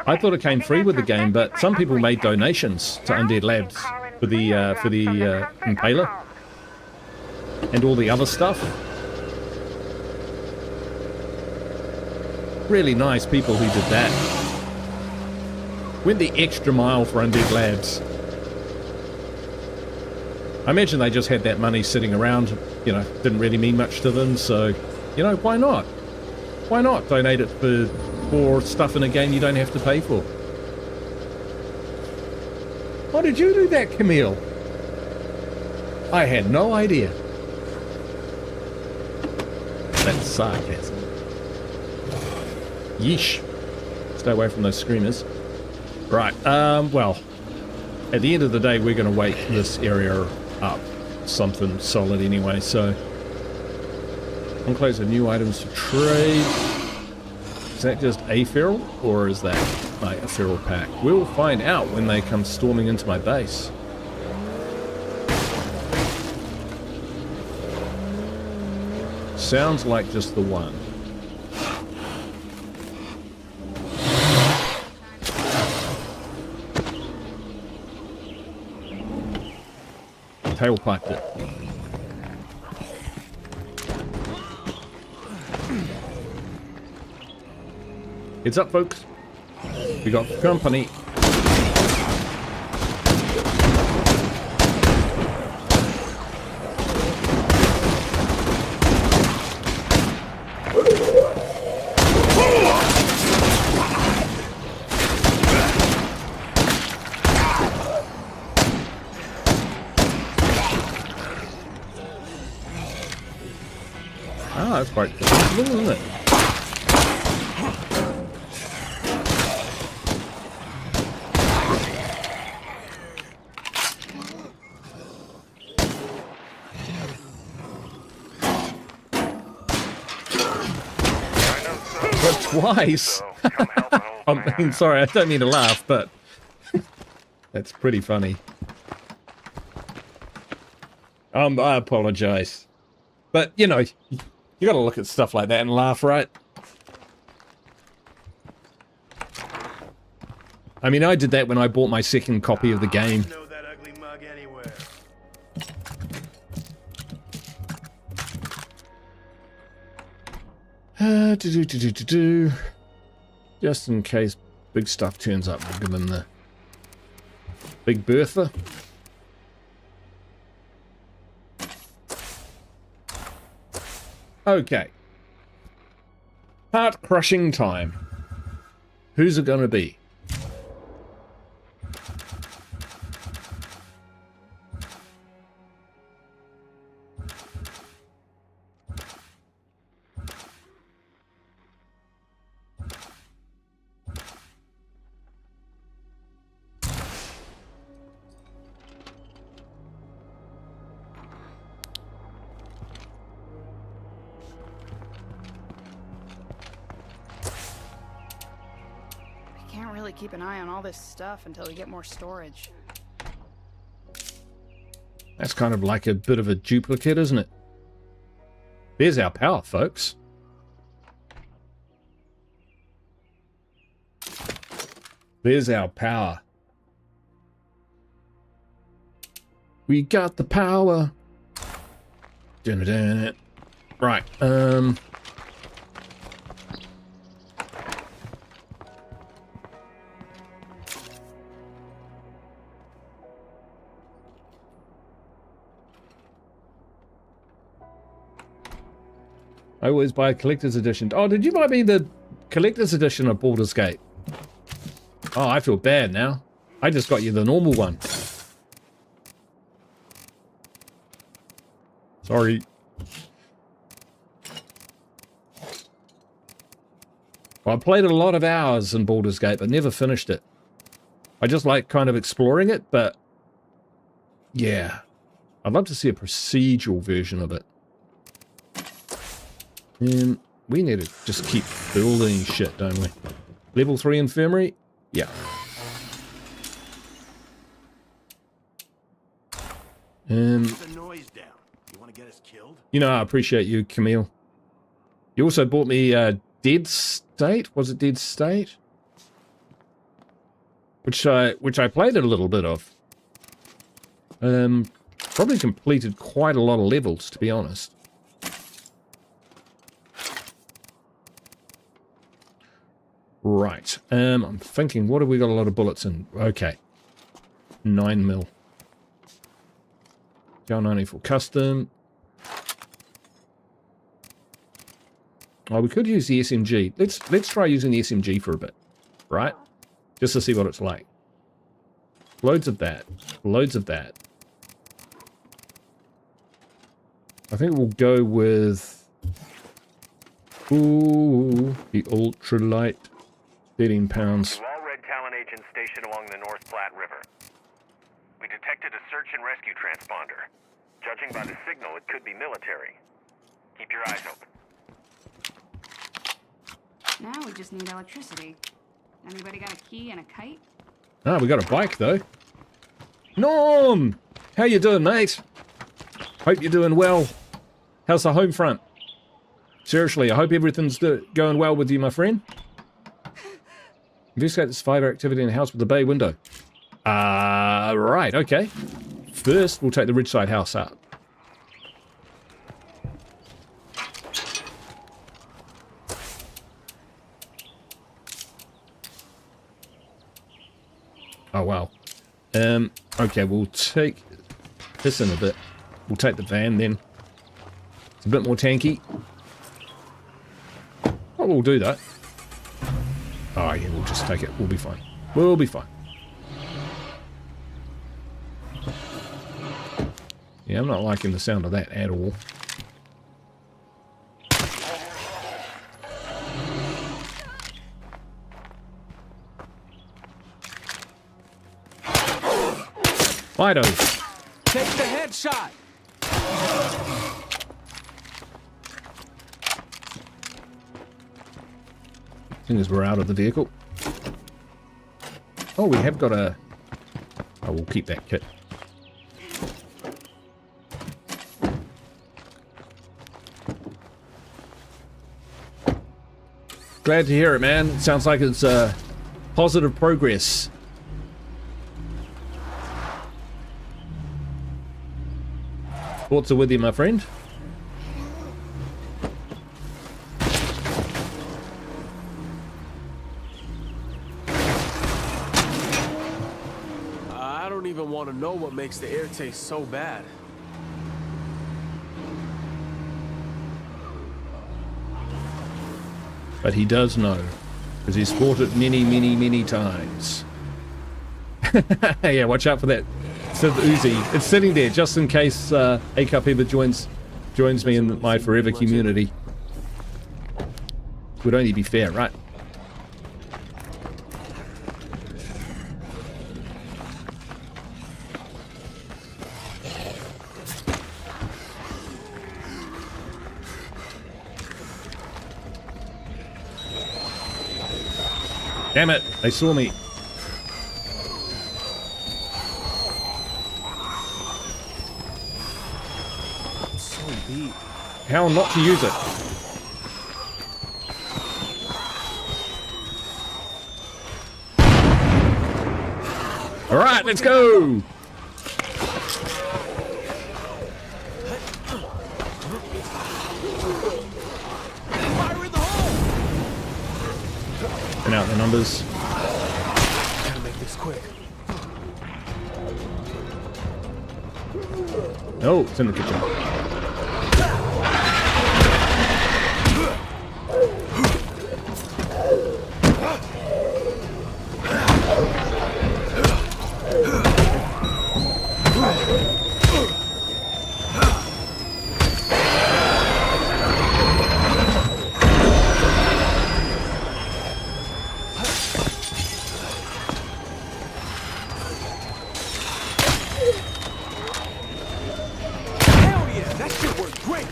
I thought it came free with the game, but some people made donations to Undead Labs for the Impaler and all the other stuff. Really nice people who did that. Went the extra mile for Undead Labs. I imagine they just had that money sitting around, you know, didn't really mean much to them, so, you know, why not? Why not donate it for stuff in a game you don't have to pay for? Why did you do that, Camille? I had no idea. That's sarcasm. Yeesh. Stay away from those screamers. Right, well, at the end of the day, we're going to wake this area up something solid anyway, so enclose of new items to trade. Is that just a feral, or is that like a feral pack? We'll find out when they come storming into my base. Sounds like just the one. Tailpiped it. Heads up, folks. We got company. Ah, that's quite cool, isn't it? Twice. I mean, sorry, I don't mean to laugh, but that's pretty funny. I apologize. But, you know, you gotta look at stuff like that and laugh, right? I mean, I did that when I bought my second copy of the game. Know that ugly mug anywhere. Just in case big stuff turns up, we'll give him the Big Bertha. Okay. Heart crushing time. Who's it gonna be? Keep an eye on all this stuff until we get more storage. That's kind of like a bit of a duplicate, isn't it? There's our power, folks. There's our power. We got the power. Dun-dun-dun. Right. I always buy a collector's edition. Oh, did you buy me the collector's edition of Baldur's Gate? Oh, I feel bad now. I just got you the normal one. Sorry. Well, I played a lot of hours in Baldur's Gate, but never finished it. I just like kind of exploring it, but yeah. I'd love to see a procedural version of it. And we need to just keep building shit, don't we? Level 3 infirmary? Yeah. The noise down. You want to get us killed? You know, I appreciate you, Camille. You also bought me Dead State? Was it Dead State? Which I played a little bit of. Probably completed quite a lot of levels, to be honest. Right. I'm thinking, what have we got a lot of bullets in? Okay. 9mm. Gal94 custom. Oh, we could use the SMG. Let's try using the SMG for a bit. Right? Just to see what it's like. Loads of that. Loads of that. I think we'll go with... Ooh, the ultralight. 13 pounds. To all Red Talon agents stationed along the North Platte River. We detected a search and rescue transponder. Judging by the signal, it could be military. Keep your eyes open. Now we just need electricity. Anybody got a key and a kite? Ah, we got a bike though. Norm! How you doing, mate? Hope you're doing well. How's the home front? Seriously, I hope everything's going well with you, my friend. Investigate the survivor activity in the house with the bay window. Right, okay. First, we'll take the Ridgeside house up. Oh, wow. Okay, we'll take this in a bit. We'll take the van then. It's a bit more tanky. Oh, we'll do that. Oh, yeah, we'll just take it. We'll be fine. We'll be fine. Yeah, I'm not liking the sound of that at all. Fido. Take the headshot. As soon as we're out of the vehicle. Oh, we have got a... Oh, we'll keep that kit. Glad to hear it, man. It sounds like it's positive progress. Thoughts are with you, my friend. I don't even want to know what makes the air taste so bad. But he does know, because he's fought it many, many, many times. Yeah, watch out for that Sith Uzi. It's sitting there just in case A-Cup ever joins me in my forever community. Would only be fair, right? Damn it, they saw me. I'm so beat. How not to use it? Alright, let's go! Fire in the hole! And out the numbers. Gotta make this quick. Oh, it's in the kitchen. Hell yeah, that shit worked great!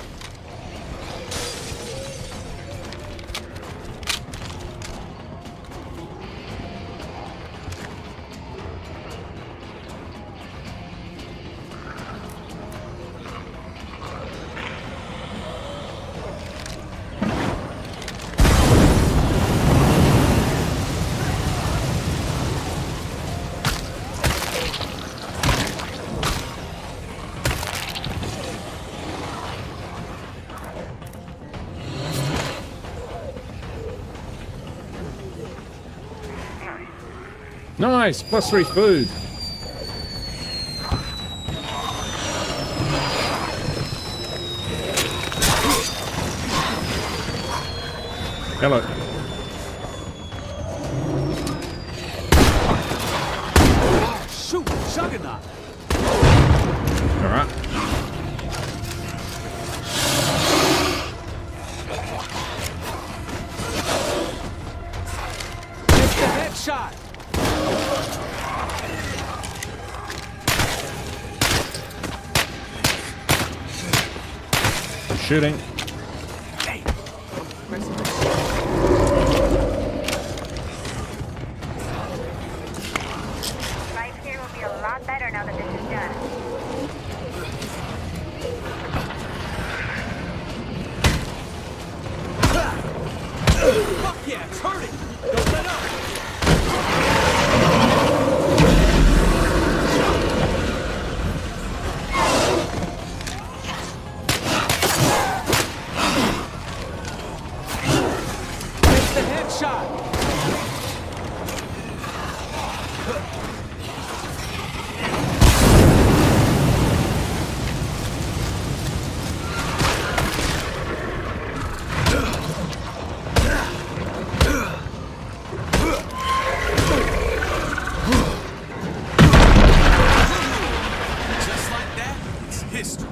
Nice! +3 food. Hello. Shoot, Juggernaut! Alright. It's the headshot! Shooting. Life here will be a lot better now that this is done. Fuck yeah, it's hurting! Don't let up! It's the headshot! Just like that, it's history.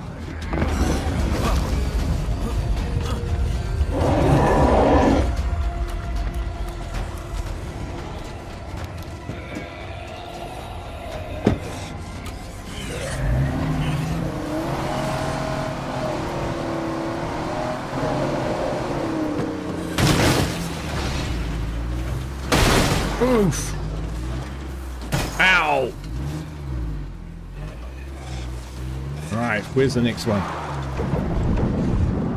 Oof. Ow. Right, where's the next one?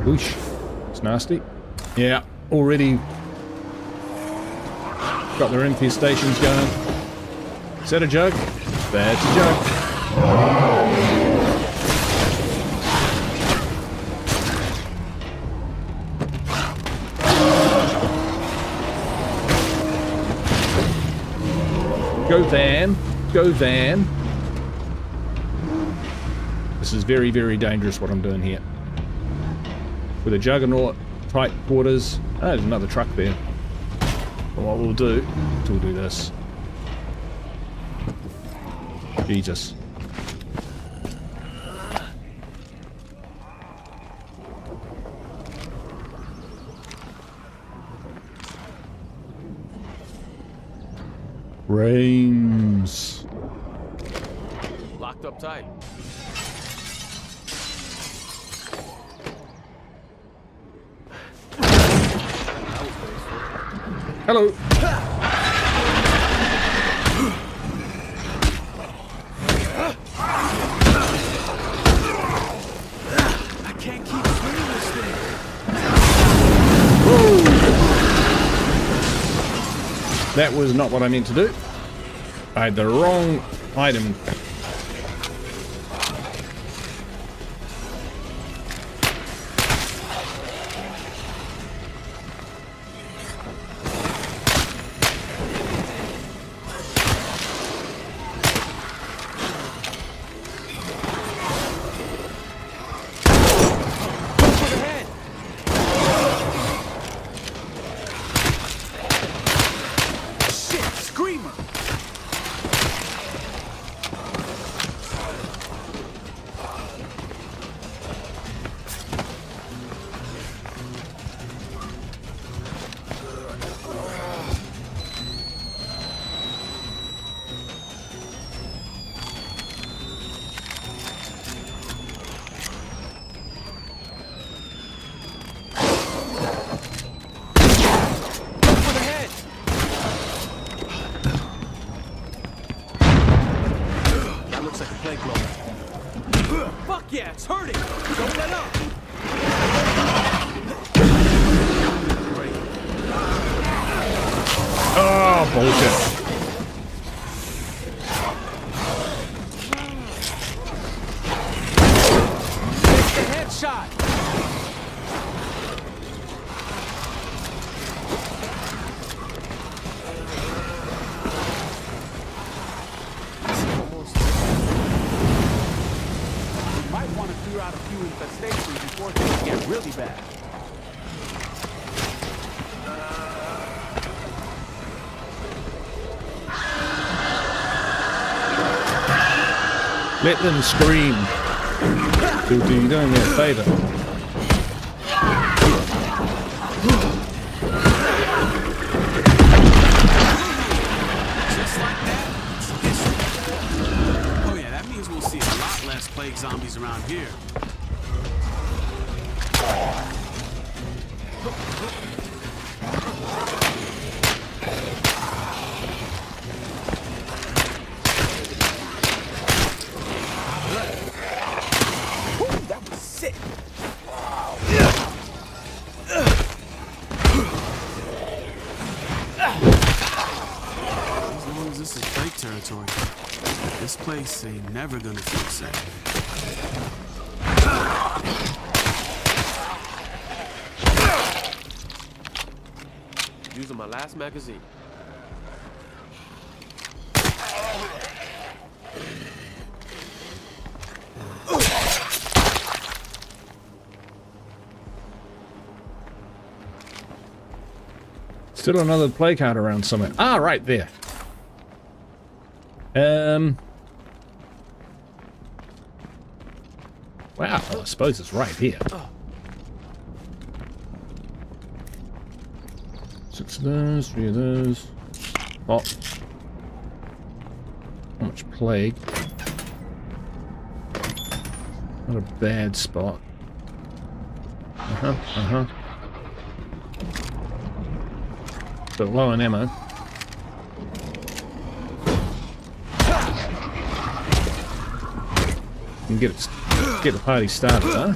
Whoosh. It's nasty. Yeah, already got their infestations going. Is that a jug? That's a jug. Go van. Go van. This is very, very dangerous what I'm doing here. With a juggernaut, tight quarters. Oh, there's another truck there. Well, what we'll do is we'll do this. Jesus. Rains. Locked up tight. Hello. I can't keep swinging this thing. That was not what I meant to do. I had the wrong item. bullshit. It's the headshot. Might want to clear out a few infestations before things get really bad. Let them scream. Dude, you're doing me a favor. Just like that, it's history. Oh yeah, that means we'll see a lot less plague zombies around here. That was sick. As long as this is plague territory, this place ain't never gonna feel safe. Using my last magazine. Still another play card around somewhere. Ah, right there. Wow, I suppose it's right here. 6 of those, 3 of those. Oh. How much plague? Not a bad spot. But low on ammo. And get the party started, huh?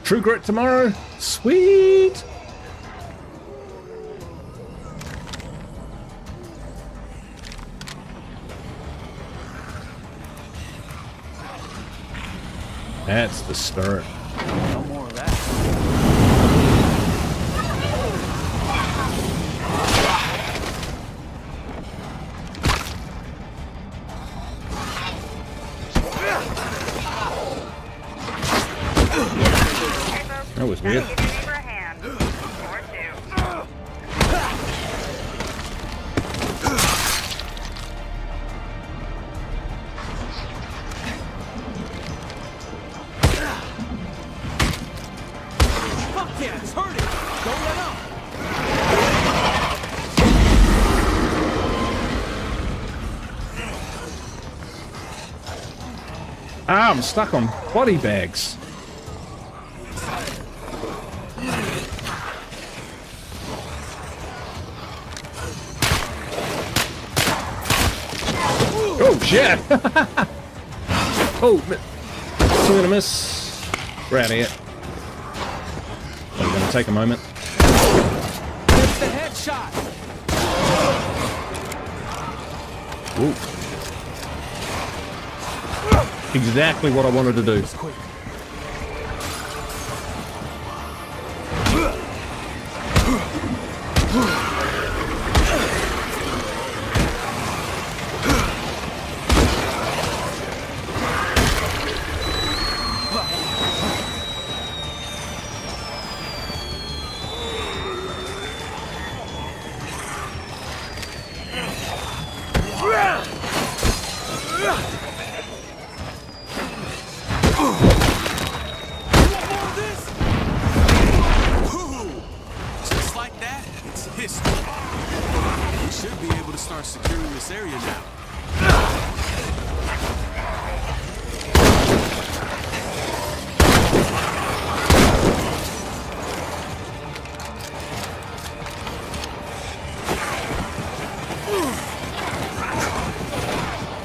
True Grit tomorrow? Sweet! That's the spirit. No more of that. That was weird. Fuck yeah, it's hurting. Don't let up. Ah, I'm stuck on body bags. Oh shit! Oh, still gonna miss. We're out of here. We're gonna take a moment. It's the headshot. Ooh. Exactly what I wanted to do. start securing this area now.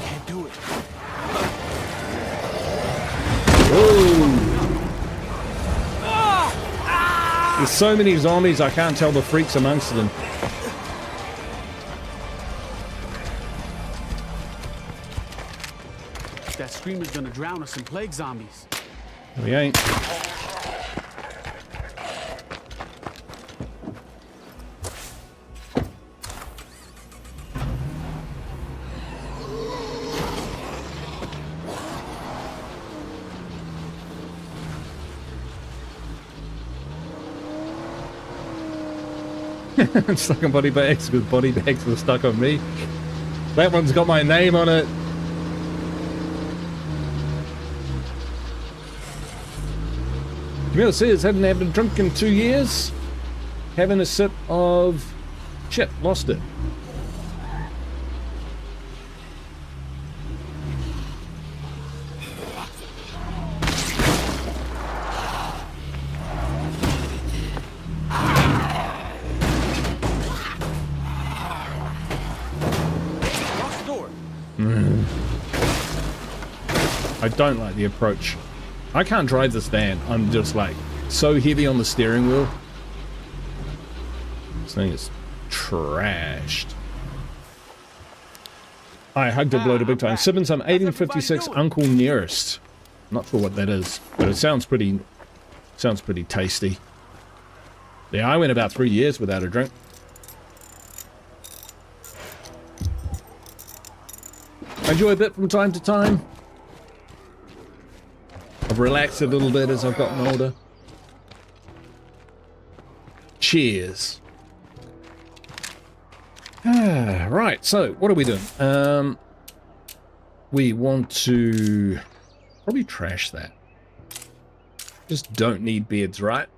Can't do it. There's so many zombies, I can't tell the freaks amongst them. That screamer's gonna drown us in plague zombies. We ain't. Stuck on body bags because body bags were stuck on me. That one's got my name on it. Camille says, hadn't had a drink in 2 years. Having a sip of... Shit, lost it. I don't like the approach. I can't drive this van. I'm just like so heavy on the steering wheel. This thing is trashed. I hugged a bloater big time. Sipping some 1856 Uncle Nearest. Not sure what that is, but it sounds pretty tasty. Yeah, I went about 3 years without a drink. I enjoy a bit from time to time. I've relaxed a little bit as I've gotten older. Cheers. Right, so what are we doing? We want to probably trash that. Just don't need beards, right?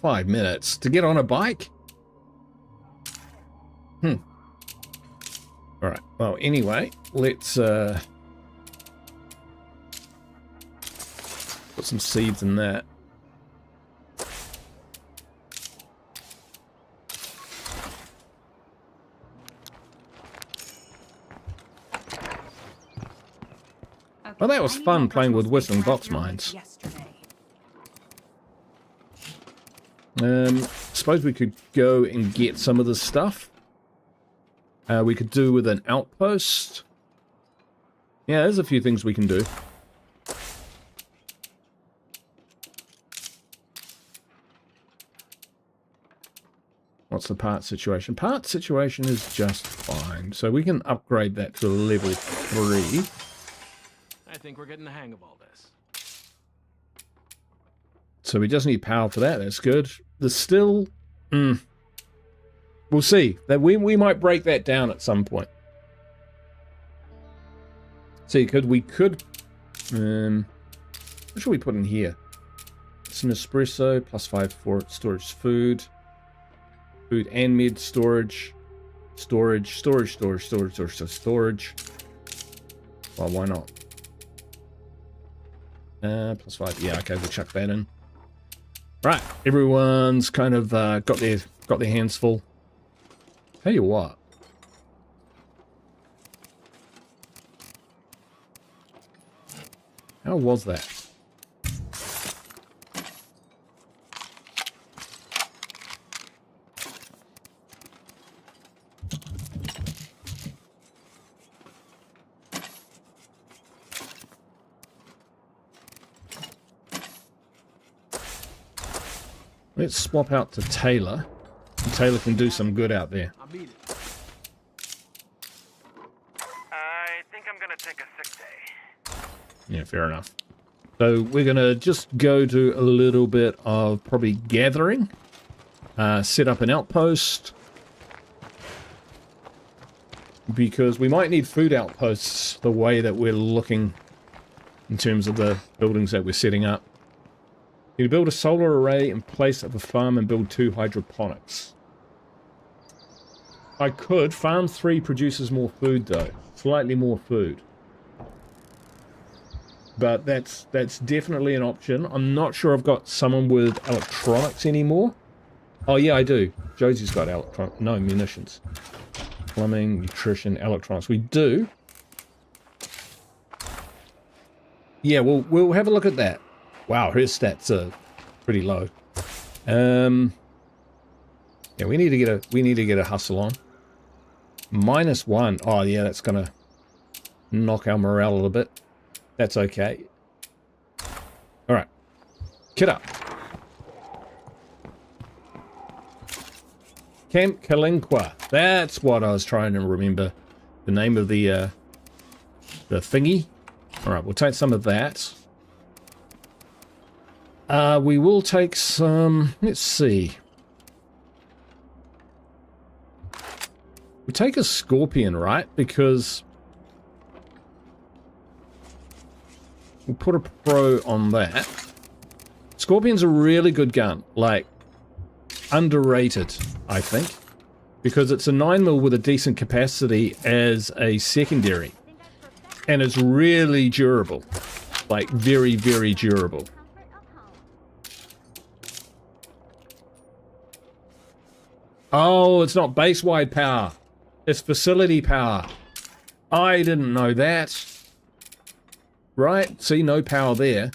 5 minutes to get on a bike? Alright, well, anyway, let's put some seeds in that. Well, that was fun playing with whistling box mines. Suppose we could go and get some of this stuff. We could do with an outpost. Yeah, there's a few things we can do. What's the part situation? Part situation is just fine. So we can upgrade that to level 3. I think we're getting the hang of all this. So we just need power for that. That's good. There's still... We'll see. That we might break that down at some point. See, we could... what should we put in here? Some espresso, +5 for storage food. Food and mid storage. Storage. Well, why not? +5. Yeah, okay, we'll chuck that in. Right, everyone's kind of got their hands full. Tell you what. How was that? Let's swap out to Taylor. Taylor can do some good out there. I'll beat it. I think I'm gonna take a sick day. Yeah, fair enough. So we're going to just go to a little bit of probably gathering. Set up an outpost. because we might need food outposts the way that we're looking in terms of the buildings that we're setting up. You build a solar array in place of a farm and build 2 hydroponics. I could. Farm 3 produces more food though. Slightly more food. But that's definitely an option. I'm not sure I've got someone with electronics anymore. Oh yeah, I do. Josie's got no munitions. Plumbing, nutrition, electronics. We do. Yeah, we'll have a look at that. Wow, her stats are pretty low. Yeah, we need to get a hustle on. -1. Oh yeah, that's gonna knock our morale a little bit. That's okay. All right, kit up. Camp Kalinqua. That's what I was trying to remember. The name of the thingy. All right, we'll take some of that. We will take some. Let's see. We take a scorpion, right? Because we'll put a pro on that. Scorpion's a really good gun. Like, underrated, I think. Because it's a 9mm with a decent capacity as a secondary. And it's really durable. Like, very, very durable. Oh, it's not base-wide power. It's facility power. I didn't know that. Right? See, no power there.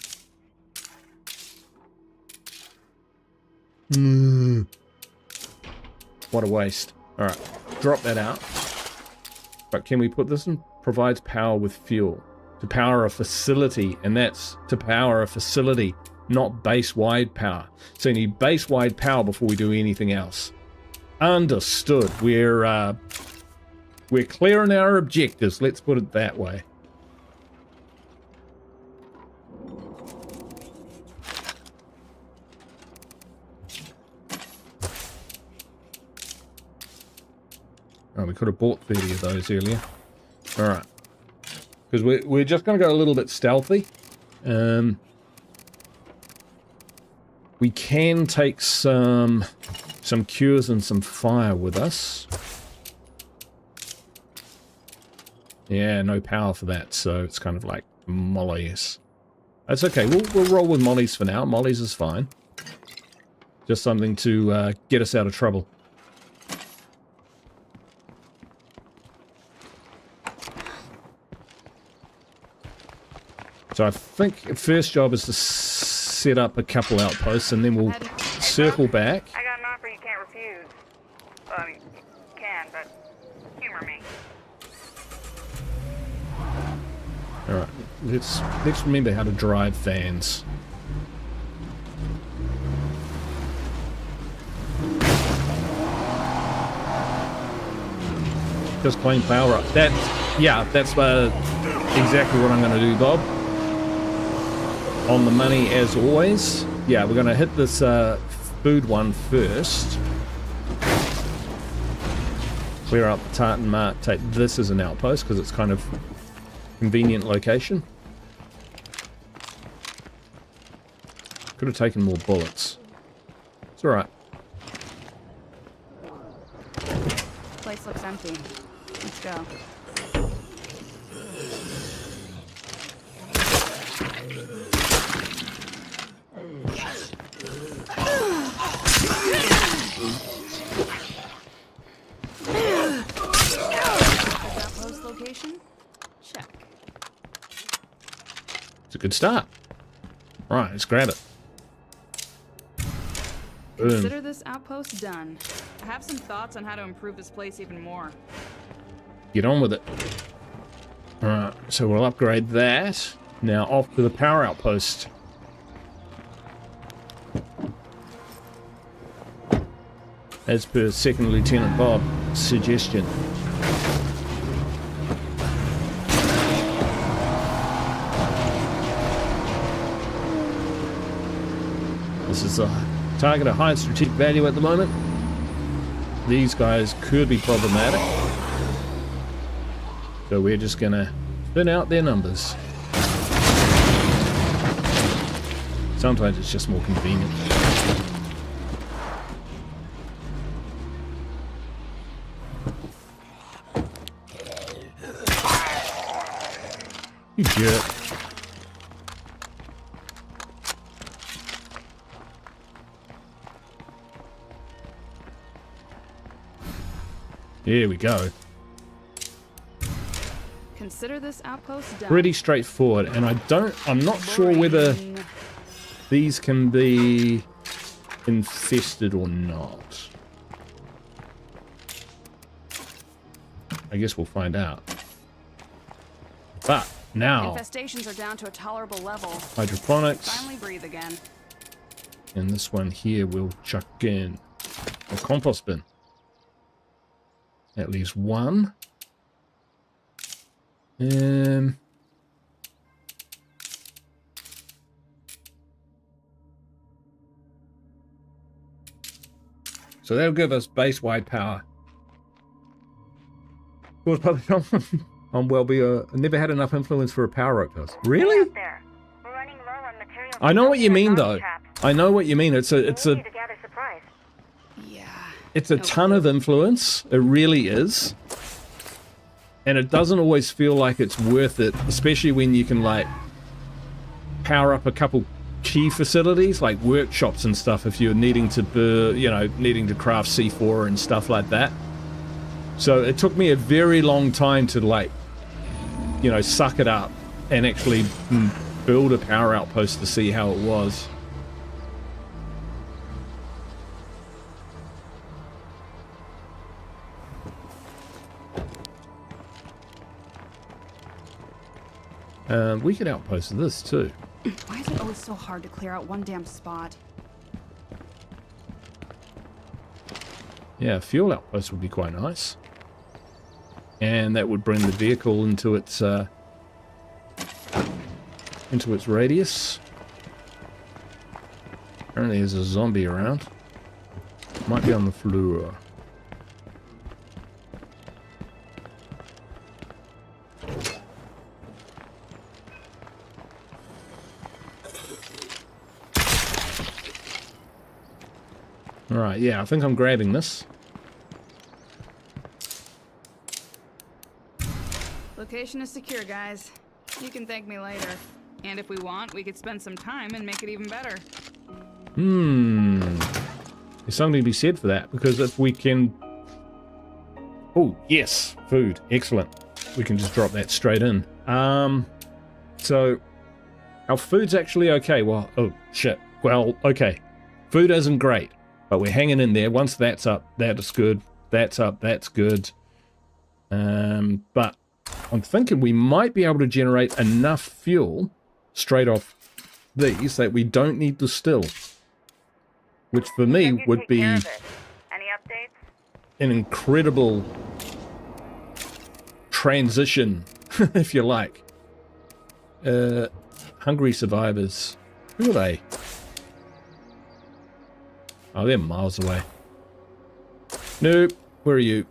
What a waste. Alright, drop that out. But can we put this in? Provides power with fuel. To power a facility, and that's to power a facility, not base-wide power. So you need base-wide power before we do anything else. Understood. We're clear on our objectives, let's put it that way. Oh, we could have bought 30 of those earlier. Alright. Because we're just going to go a little bit stealthy. We can take some cures and some fire with us. Yeah, no power for that, so it's kind of like mollies. That's okay, we'll roll with mollies for now. Mollies is fine. Just something to get us out of trouble. So I think the first job is to set up a couple outposts and then we'll circle back. I got an offer you can't refuse. Well, I mean, you can, but humor me. Alright, let's remember how to drive fans. Just plain power up. That's exactly what I'm going to do, Bob. On the money as always. Yeah, we're going to hit this food one first. Clear up the tartan mart. Take this as an outpost because it's kind of convenient location. Could have taken more bullets. It's alright. Place looks empty. Let's go. Outpost location? Check. It's a good start. Right, let's grab it. Boom. Consider this outpost done. I have some thoughts on how to improve this place even more. Get on with it. Alright, so we'll upgrade that. Now off to the power outpost. As per Second Lieutenant Bob's suggestion. This is a target of high strategic value at the moment. These guys could be problematic. So we're just gonna thin out their numbers. Sometimes it's just more convenient. You jerk. Here we go. Consider this outpost done. Pretty straightforward, and I'm not sure whether these can be infested or not. I guess we'll find out. But now, infestations are down to a tolerable level. hydroponics. Finally breathe again. And this one here we'll chuck in a compost bin. At least one. So that'll give us base-wide power. Of course, by the time I'm never had enough influence for a power outpost. Really? There. We're running low on materials. I know what you mean, though. Traps. I know what you mean. It's We need a to gather supplies. Yeah. it's a ton of influence. It really is. And it doesn't always feel like it's worth it, especially when you can, like, power up a couple key facilities, like workshops and stuff, if you're needing to, needing to craft C4 and stuff like that. So it took me a very long time to, like, suck it up and actually build a power outpost to see how it was. We could outpost this too. Why is it always so hard to clear out one damn spot? Yeah, fuel outpost would be quite nice. And that would bring the vehicle into its radius. Apparently there's a zombie around. Might be on the floor. Alright, yeah, I think I'm grabbing this. Location is secure, guys. You can thank me later. And if we want, we could spend some time and make it even better. There's something to be said for that, because if we can... Oh, yes, food. Excellent. We can just drop that straight in. So, our food's actually okay. Well, oh, shit. Well, okay. Food isn't great, but we're hanging in there. Once that's up, that is good. That's up, that's good. But I'm thinking we might be able to generate enough fuel straight off these that we don't need to still. Which for me would be Any updates? an incredible transition, if you like. Hungry survivors. Who are they? Oh, they're miles away. Nope. Where are you?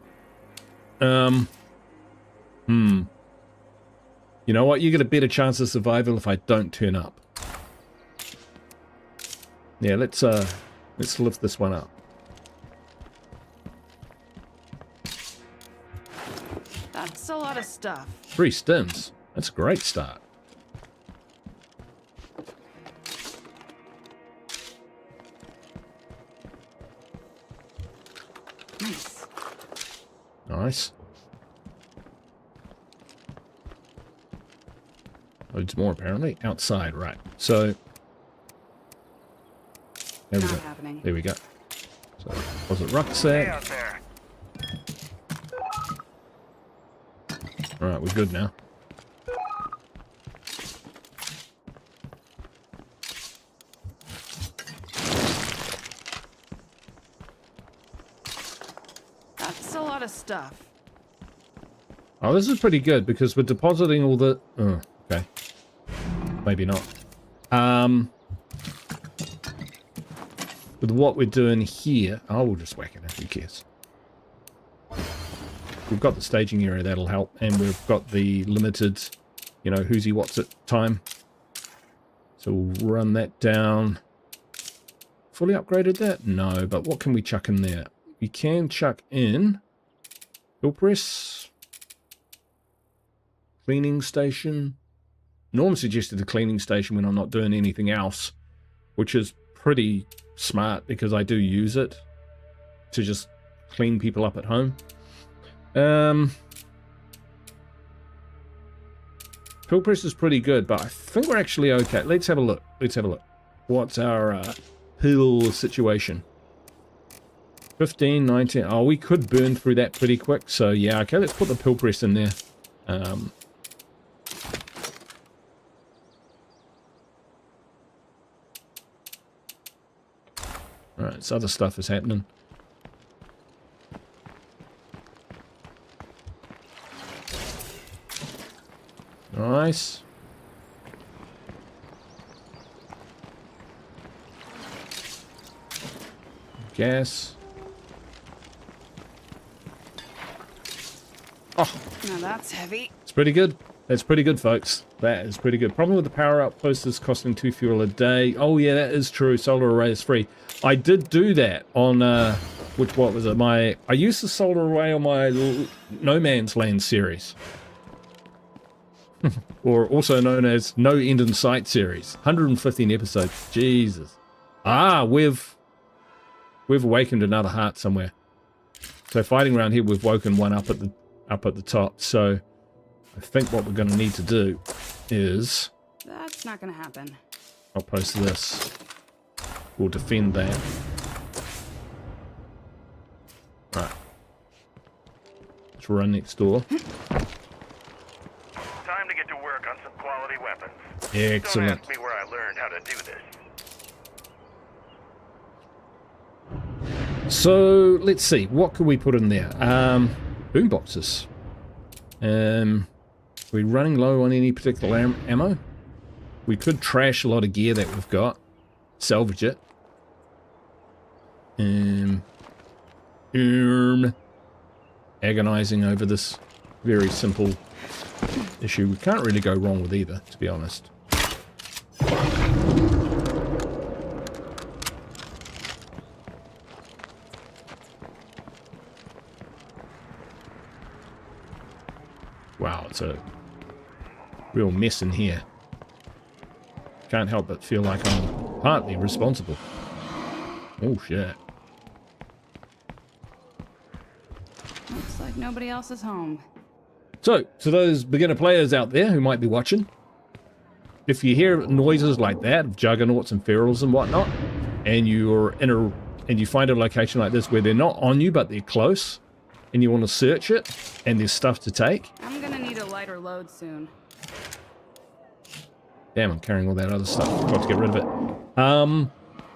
You know what? You get a better chance of survival if I don't turn up. Yeah, let's lift this one up. That's a lot of stuff. 3 stims. That's a great start. Nice. Nice. Loads more apparently. Outside, right. So there we Not go. happening. There we go. So was it rucksack? Out there. Alright, we're good now. That's a lot of stuff. Oh, this is pretty good because we're depositing all the... Oh, okay. Maybe not. With what we're doing here... Oh, we'll just whack it in. Who cares? we've got the staging area, that'll help, and we've got the limited, you know, who's he, what's it time. So we'll run that down. Fully upgraded that? No, but what can we chuck in there? We can chuck in bill press, cleaning station. Norm suggested a cleaning station when I'm not doing anything else, which is pretty smart because I do use it to just clean people up at home. Pill press is pretty good, but I think we're actually okay. Let's have a look. Let's have a look. What's our pill situation? 15, 19. Oh, we could burn through that pretty quick. So yeah, okay, let's put the pill press in there. Alright, so other stuff is happening. Nice. Gas. Oh. Now that's heavy. It's pretty good. That's pretty good, folks. That is pretty good. Problem with the power outpost is costing 2 fuel a day. Oh yeah, that is true. Solar array is free. I did do that on what was it? I used the solar array on my No Man's Land series. Or also known as No End in Sight series. 115 episodes. Jesus. Ah, we've awakened another heart somewhere. So fighting around here, we've woken one up at the top. So I think what we're going to need to do is... That's not going to happen. I'll post this. We'll defend that. Right. Let's run next door. Time to get to work on some quality weapons. Excellent. Don't ask me where I learned how to do this. So let's see. What can we put in there? Boom boxes. We're running low on any particular ammo. We could trash a lot of gear that we've got. Salvage it. Agonizing over this very simple issue. We can't really go wrong with either, to be honest. Wow, it's a real mess in here. Can't help but feel like I'm partly responsible. Oh shit. Looks like nobody else is home. So, to those beginner players out there who might be watching, if you hear noises like that, of juggernauts and ferals and whatnot, and you're and you find a location like this where they're not on you but they're close, and you want to search it, and there's stuff to take. I'm gonna need a lighter load soon. Damn, I'm carrying all that other stuff. Got to get rid of it.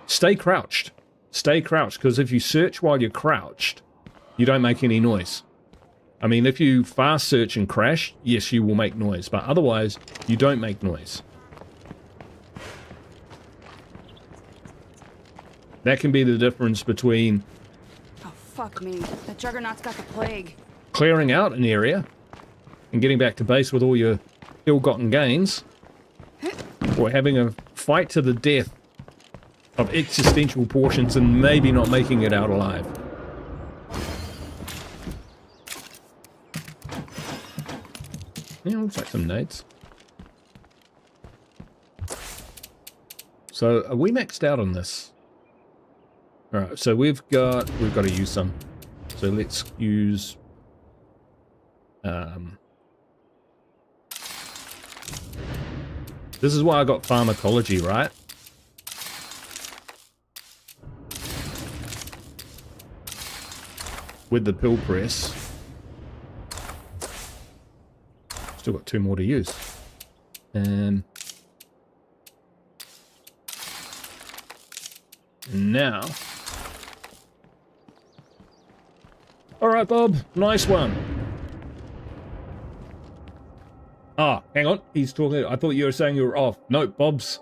Stay crouched. Stay crouched, because if you search while you're crouched, you don't make any noise. I mean, if you fast search and crash, yes, you will make noise, but otherwise, you don't make noise. That can be the difference between... Oh, fuck me. That juggernaut's got the plague. Clearing out an area and getting back to base with all your ill-gotten gains, or having a fight to the death of existential portions and maybe not making it out alive. Yeah, looks like some nades. So are we maxed out on this? Alright, so we've got to use some. So let's use this is why I got pharmacology, right? With the pill press. Still got 2 more to use. And now. Alright, Bob. Nice one. Ah, hang on. He's talking. I thought you were saying you were off. No, Bob's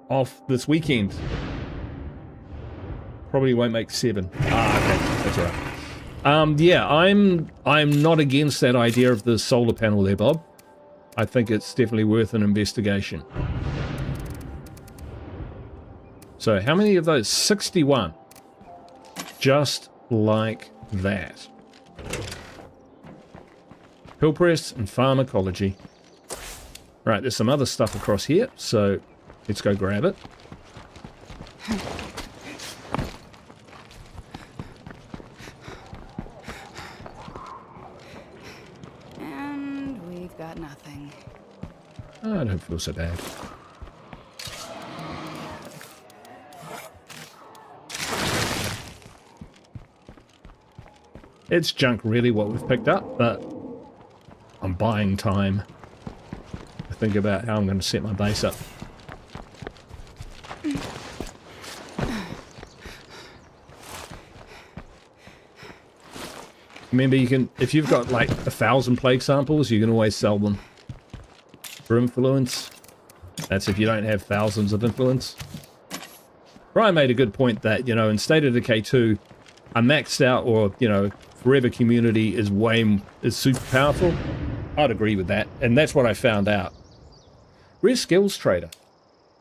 off this weekend. Probably won't make 7. Ah, okay. That's all right. Yeah, I'm not against that idea of the solar panel there, Bob. I think it's definitely worth an investigation. So how many of those? 61. Just like that. Pill press and pharmacology. Right, there's some other stuff across here, so let's go grab it. And we've got nothing. Oh, I don't feel so bad. It's junk really what we've picked up, but I'm buying time to think about how I'm going to set my base up. Remember, you can, if you've got like 1,000 plague samples, you can always sell them for influence. That's if you don't have thousands of influence. Brian made a good point that, you know, in State of Decay 2, a maxed out or, you know, forever community is super powerful. I'd agree with that, and that's what I found out. Where's Skills Trader?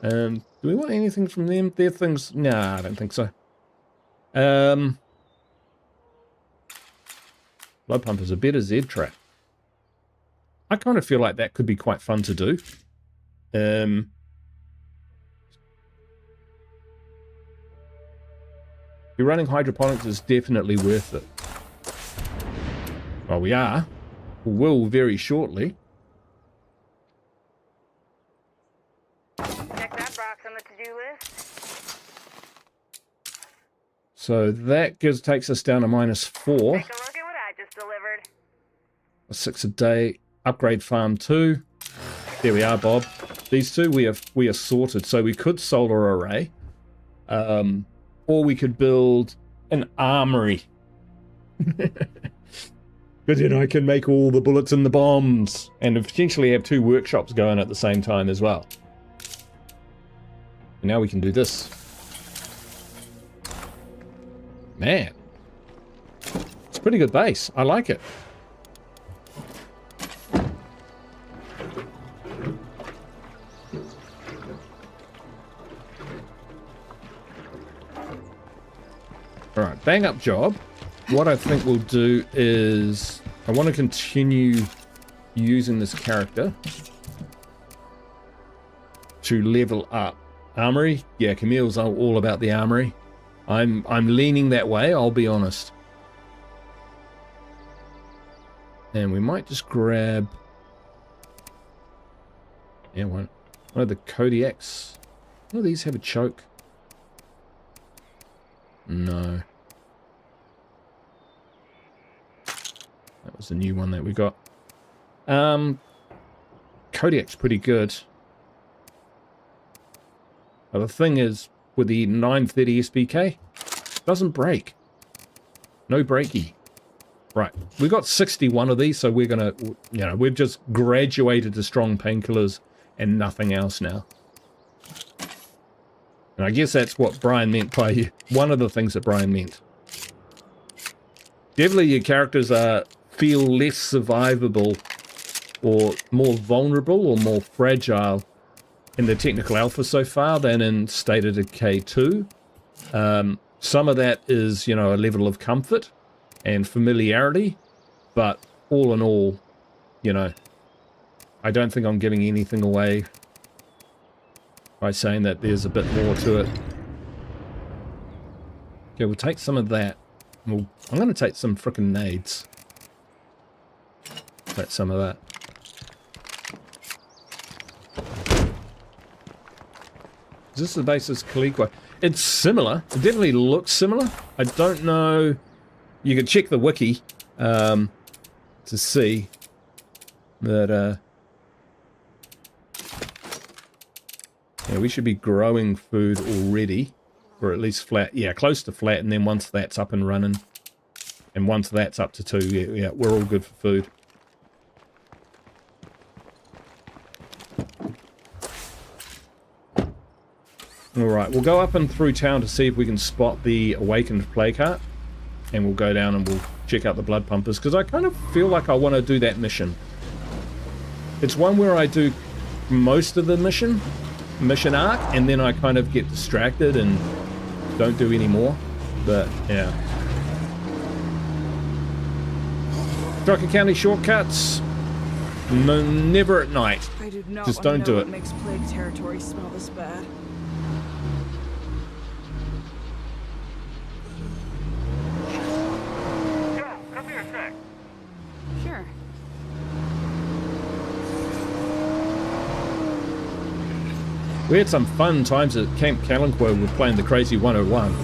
Do we want anything from them? Their things? Nah, I don't think so. Blood Pump is a better Z-Trap. I kind of feel like that could be quite fun to do. If you're running hydroponics, it's definitely worth it. Well, we are. We will very shortly. Check that box on the to-do list. So that takes us down to -4. Take a look at what I just delivered. 6 a day. Upgrade farm 2. There we are, Bob. These two we are sorted. So we could solar array, or we could build an armory. But then I can make all the bullets and the bombs, and potentially have 2 workshops going at the same time as well. And now we can do this. Man, it's a pretty good base. I like it. Alright, bang up job. What I think we'll do is I want to continue using this character to level up. Armory? Yeah, Camille's all about the armory. I'm leaning that way, I'll be honest. And we might just grab, yeah, one of the Kodiaks. One of these have a choke. No. That was the new one that we got. Kodiak's pretty good. But the thing is, with the 930 SBK, doesn't break. No breaky. Right, we got 61 of these, so we're gonna, you know, we've just graduated to strong painkillers and nothing else now. And I guess that's what Brian meant by, one of the things that Brian meant. Definitely your characters feel less survivable or more vulnerable or more fragile in the technical alpha so far than in State of Decay 2. Some of that is, you know, a level of comfort and familiarity, but all in all, you know, I don't think I'm giving anything away by saying that there's a bit more to it. Okay, we'll take some of that. I'm going to take some frickin' nades. Take some of that. Is this the basis Kalikwa? It's similar. It definitely looks similar. I don't know. You can check the wiki to see that. Yeah, we should be growing food already, or at least flat. Yeah, close to flat. And then once that's up and running, and once that's up to 2, yeah, we're all good for food. Alright, we'll go up and through town to see if we can spot the awakened plague heart. and we'll go down and we'll check out the blood pumpers, because I kind of feel like I want to do that mission. It's one where I do most of the mission arc, and then I kind of get distracted and don't do any more. But yeah, Drucker County shortcuts, never at night. I do not Just don't do it. What makes plague territory smell this bad? Joe, come here a sec. Sure. We had some fun times at Camp Calanquo with playing the Crazy 101.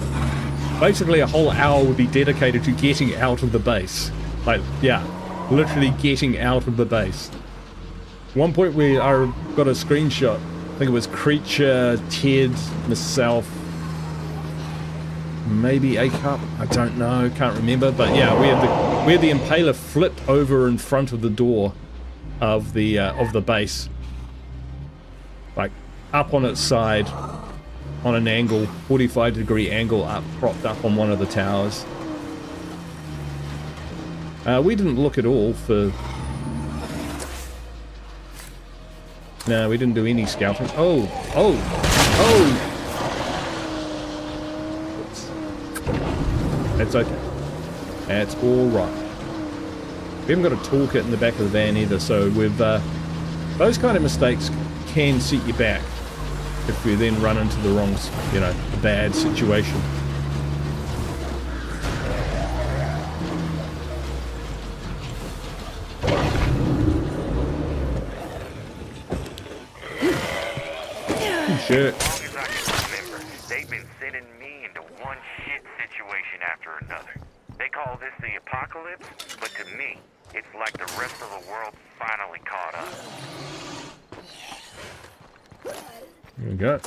Basically, a whole hour would be dedicated to getting out of the base. Like, yeah, literally getting out of the base. One point where I got a screenshot, I think it was Creature, Ted, myself, maybe A Cup, I don't know, can't remember, but yeah, we had the Impaler flipped over in front of the door of the base, like up on its side, on an angle, 45-degree angle, up, propped up on one of the towers. We didn't look at all for. No, we didn't do any scouting. Oh! Oops. That's okay. That's all right. We haven't got a toolkit in the back of the van either, so we've those kind of mistakes can set you back if we then run into the wrong, you know, bad situation. Shit. As long as I can remember, they've been sending me into one shit situation after another. They call this the apocalypse, but to me, it's like the rest of the world finally caught up. There we go.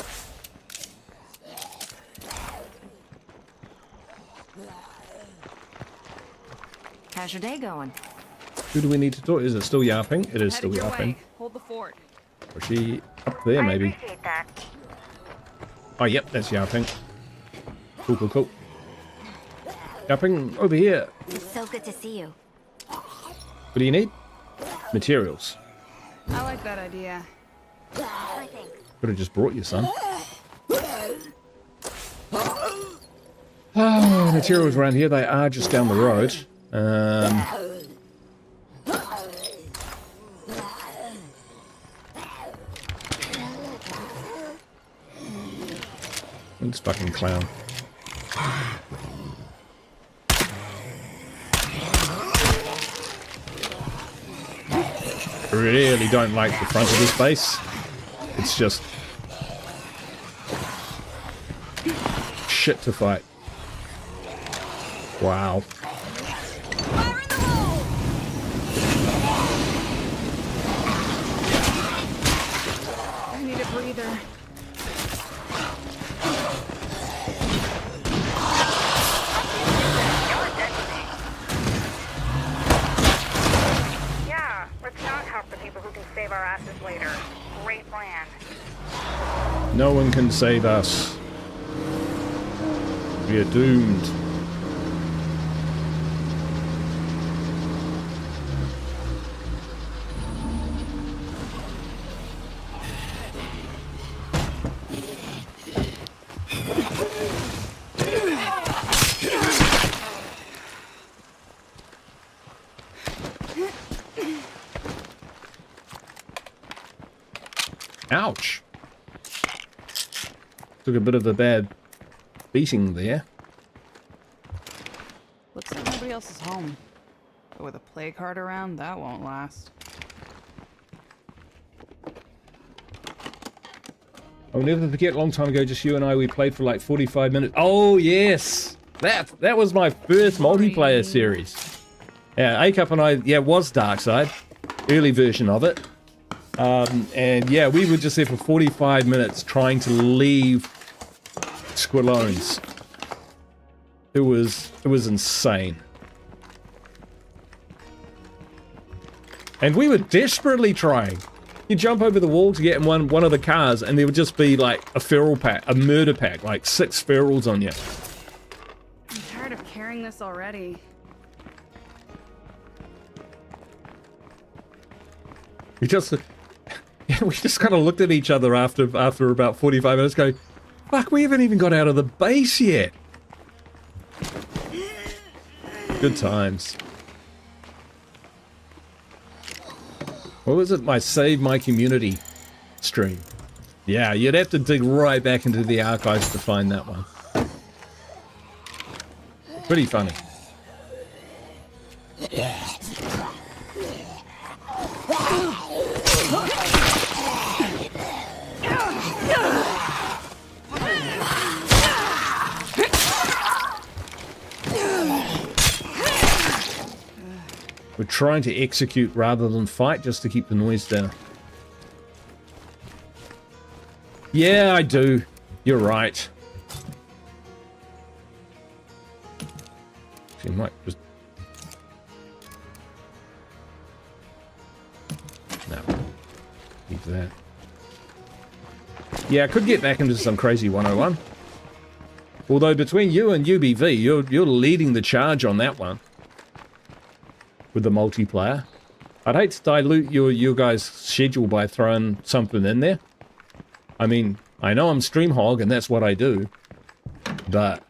How's your day going? Who do we need to talk? Is it still yapping? It is still Headed your yapping. way. Hold the fort. Or is she up there, maybe? I appreciate that. Oh, yep, that's yapping. Cool. Yapping over here. It's so good to see you. What do you need? Materials. I like that idea. I think. Could have just brought you some. Oh, materials around here, they are just down the road. This fucking clown. Really don't like the front of this base. It's just shit to fight. Wow. Fire in the hole! I need a breather. Yeah, let's not help the people who can save our asses later. Great plan. No one can save us. We are doomed. Ouch. Took a bit of a bad beating there. Looks like nobody else is home. But with a plague heart around, that won't last. I'll never forget, a long time ago, just you and I, we played for like 45 minutes. Oh, yes! That was my first multiplayer series. Yeah, A-Cup and I, was Darkside. Early version of it. And yeah, we were just there for 45 minutes trying to leave Squalones. It was insane. And we were desperately trying. You jump over the wall to get in one of the cars, and there would just be like a feral pack, a murder pack, like 6 ferals on you. I'm tired of carrying this already. We just kind of looked at each other after about 45 minutes going, fuck, we haven't even got out of the base yet. Good times. What was it? My Save My Community stream. Yeah, you'd have to dig right back into the archives to find that one. Pretty funny. We're trying to execute rather than fight, just to keep the noise down. Yeah, I do. You're right. She might just... No. Leave that. Yeah, I could get back into some crazy 101. Although between you and UBV, you're leading the charge on that one. With the multiplayer. I'd hate to dilute your guys' schedule by throwing something in there. I mean, I know I'm stream hog and that's what I do. But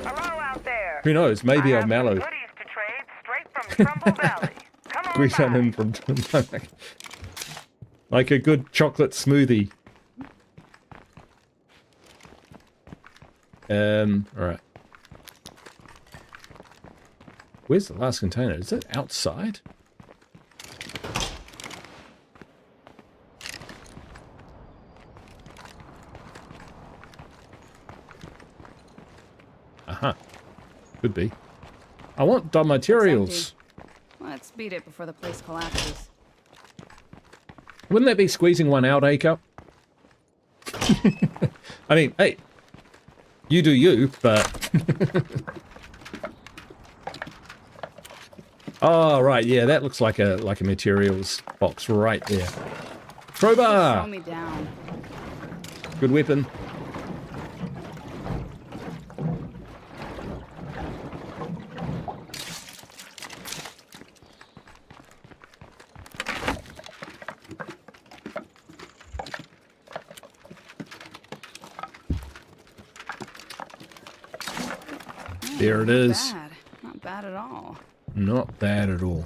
Hello out there. who knows, maybe I'll mellow. Goodies to trade straight from Trumbull Valley. Come on Squeeze that in from like a good chocolate smoothie. Alright. Where's the last container? Is it outside? Aha. Could be. I want the materials. Let's beat it before the place collapses. Wouldn't that be squeezing one out, A-Cup? I mean, hey. You do you, but... Oh, right, yeah, that looks like a materials box right there. Crowbar! Slow me down. Good weapon. There it is. Bad. Not bad at all. Not bad at all.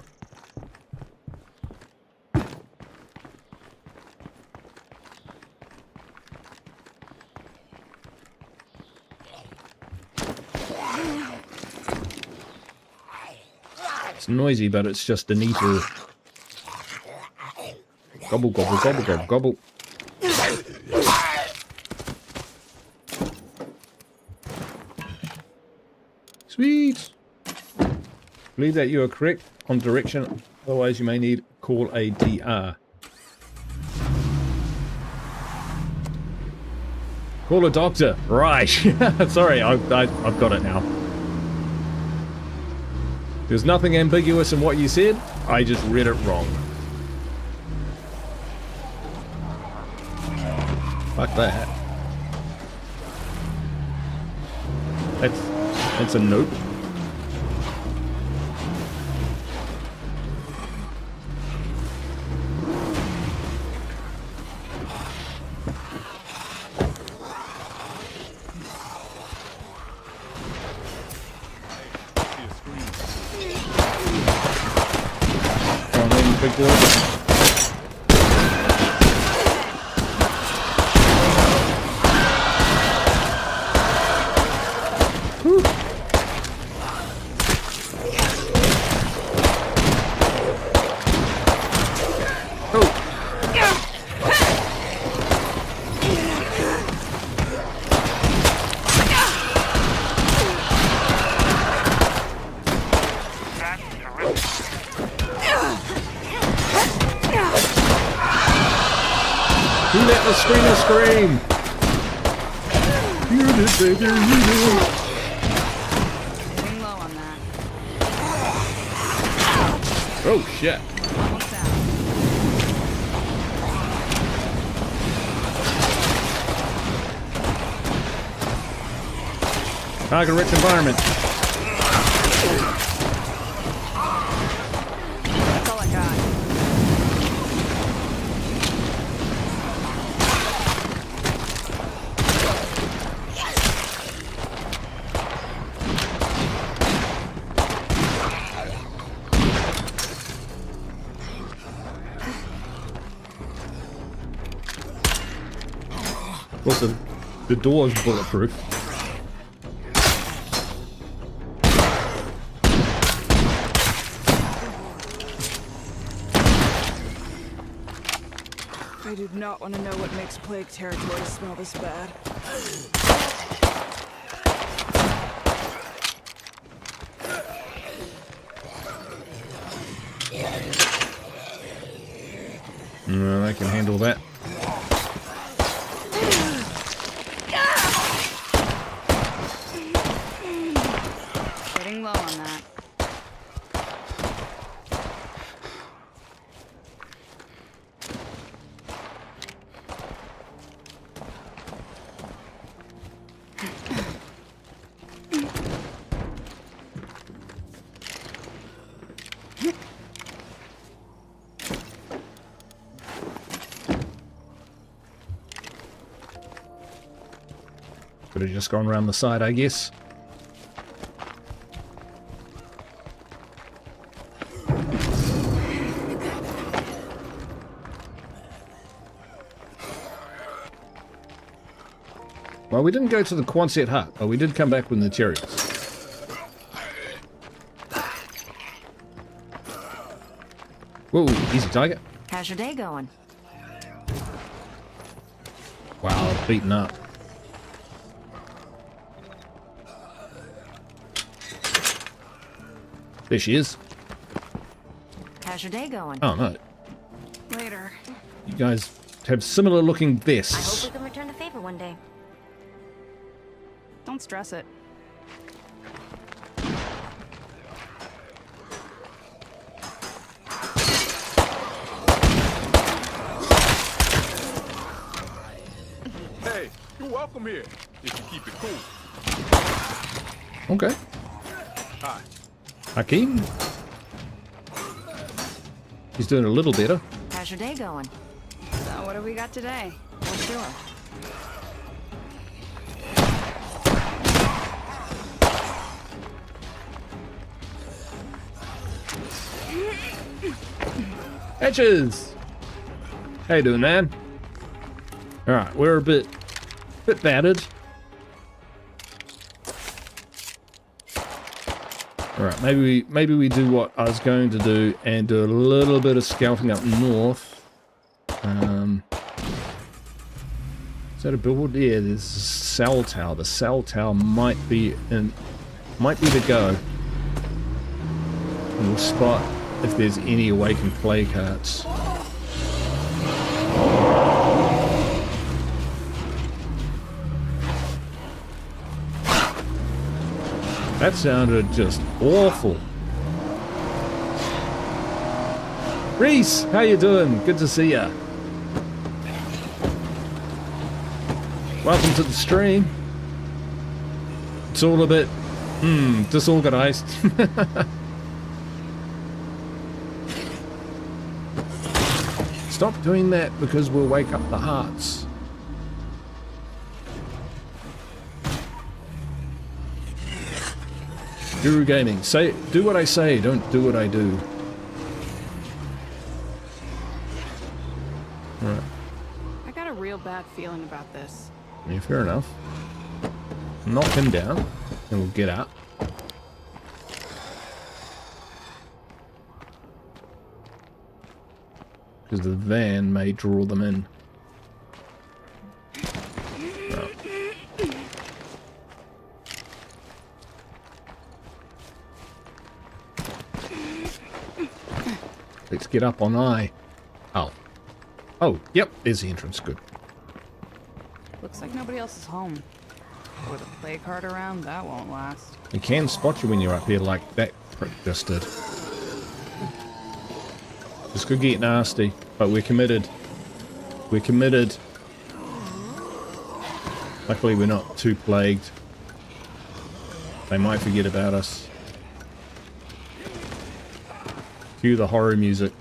It's noisy, but it's just a neater. Gobble, gobble, gobble, gobble, gobble. Sweet. Believe that you are correct on direction, otherwise you may need call a DR. Call a doctor. Right. Sorry, I've got it now. There's nothing ambiguous in what you said. I just read it wrong. Fuck that. That's a nope. Big boy. Whew. Oh. Who let the screamer scream? You did, baby, you did. Getting low on that. Oh, shit. Almost out. Target-rich environment. That's all I got. Also, the door's bulletproof. I do not want to know what makes plague territory smell this bad. No, I can handle that. Getting low on that. Could have just gone around the side, I guess. Well, we didn't go to the Quonset hut, but we did come back with materials. Whoa, easy target. How's your day going? Wow, beaten up. There she is. How's your day going? Oh, no. Later. You guys have similar looking I vests. hope we can return the favor one day. Don't stress it. Hey, you're welcome here if you keep it cool. Okay. Hi. Hakeem. He's doing a little better. How's your day going? So what do we got today? What's doing? Edges! How you doing, man? Alright, we're a bit battered. Alright, maybe we do what I was going to do and do a little bit of scouting up north. Is that a billboard? Yeah, there's a cell tower. The cell tower might be the go. And we'll spot if there's any awakened plague hearts. That sounded just awful. Reese, how you doing? Good to see ya. Welcome to the stream. It's all a bit, disorganized. Stop doing that because we'll wake up the hearts. Guru Gaming, do what I say, don't do what I do. Alright. I got a real bad feeling about this. Yeah, fair enough. Knock him down, and we'll get out. Because the van may draw them in. Right. Let's get up on I. Oh. Oh, yep, there's the entrance. Good. Looks like nobody else is home. With a plague heart around, that won't last. They can spot you when you're up here like that prick just did. This could get nasty, but we're committed. We're committed. Luckily we're not too plagued. They might forget about us. Cue the horror music.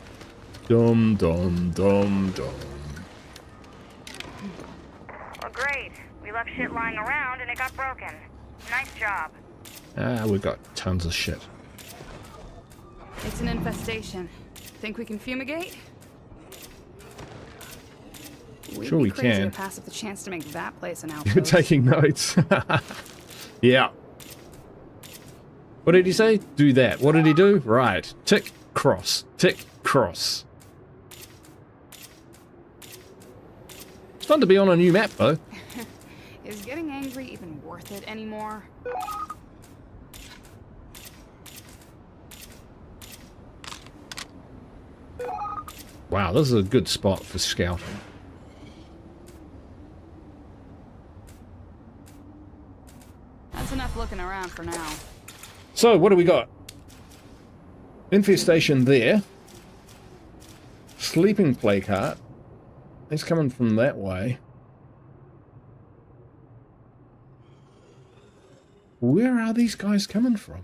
Dum dum dum dum. Well, great. We left shit lying around and it got broken. Nice job. Ah, we've got tons of shit. It's an infestation. Think we can fumigate? Sure we crazy can. to pass up the chance to make that place an You're outpost. taking notes. Yeah. What did he say? Do that. What did he do? Right. Tick, cross. Tick, cross. It's fun to be on a new map, though. Is getting angry even worth it anymore? Wow, this is a good spot for scouting. That's enough looking around for now. So, what do we got? Infestation there. Sleeping plague heart. It's coming from that way. Where are these guys coming from?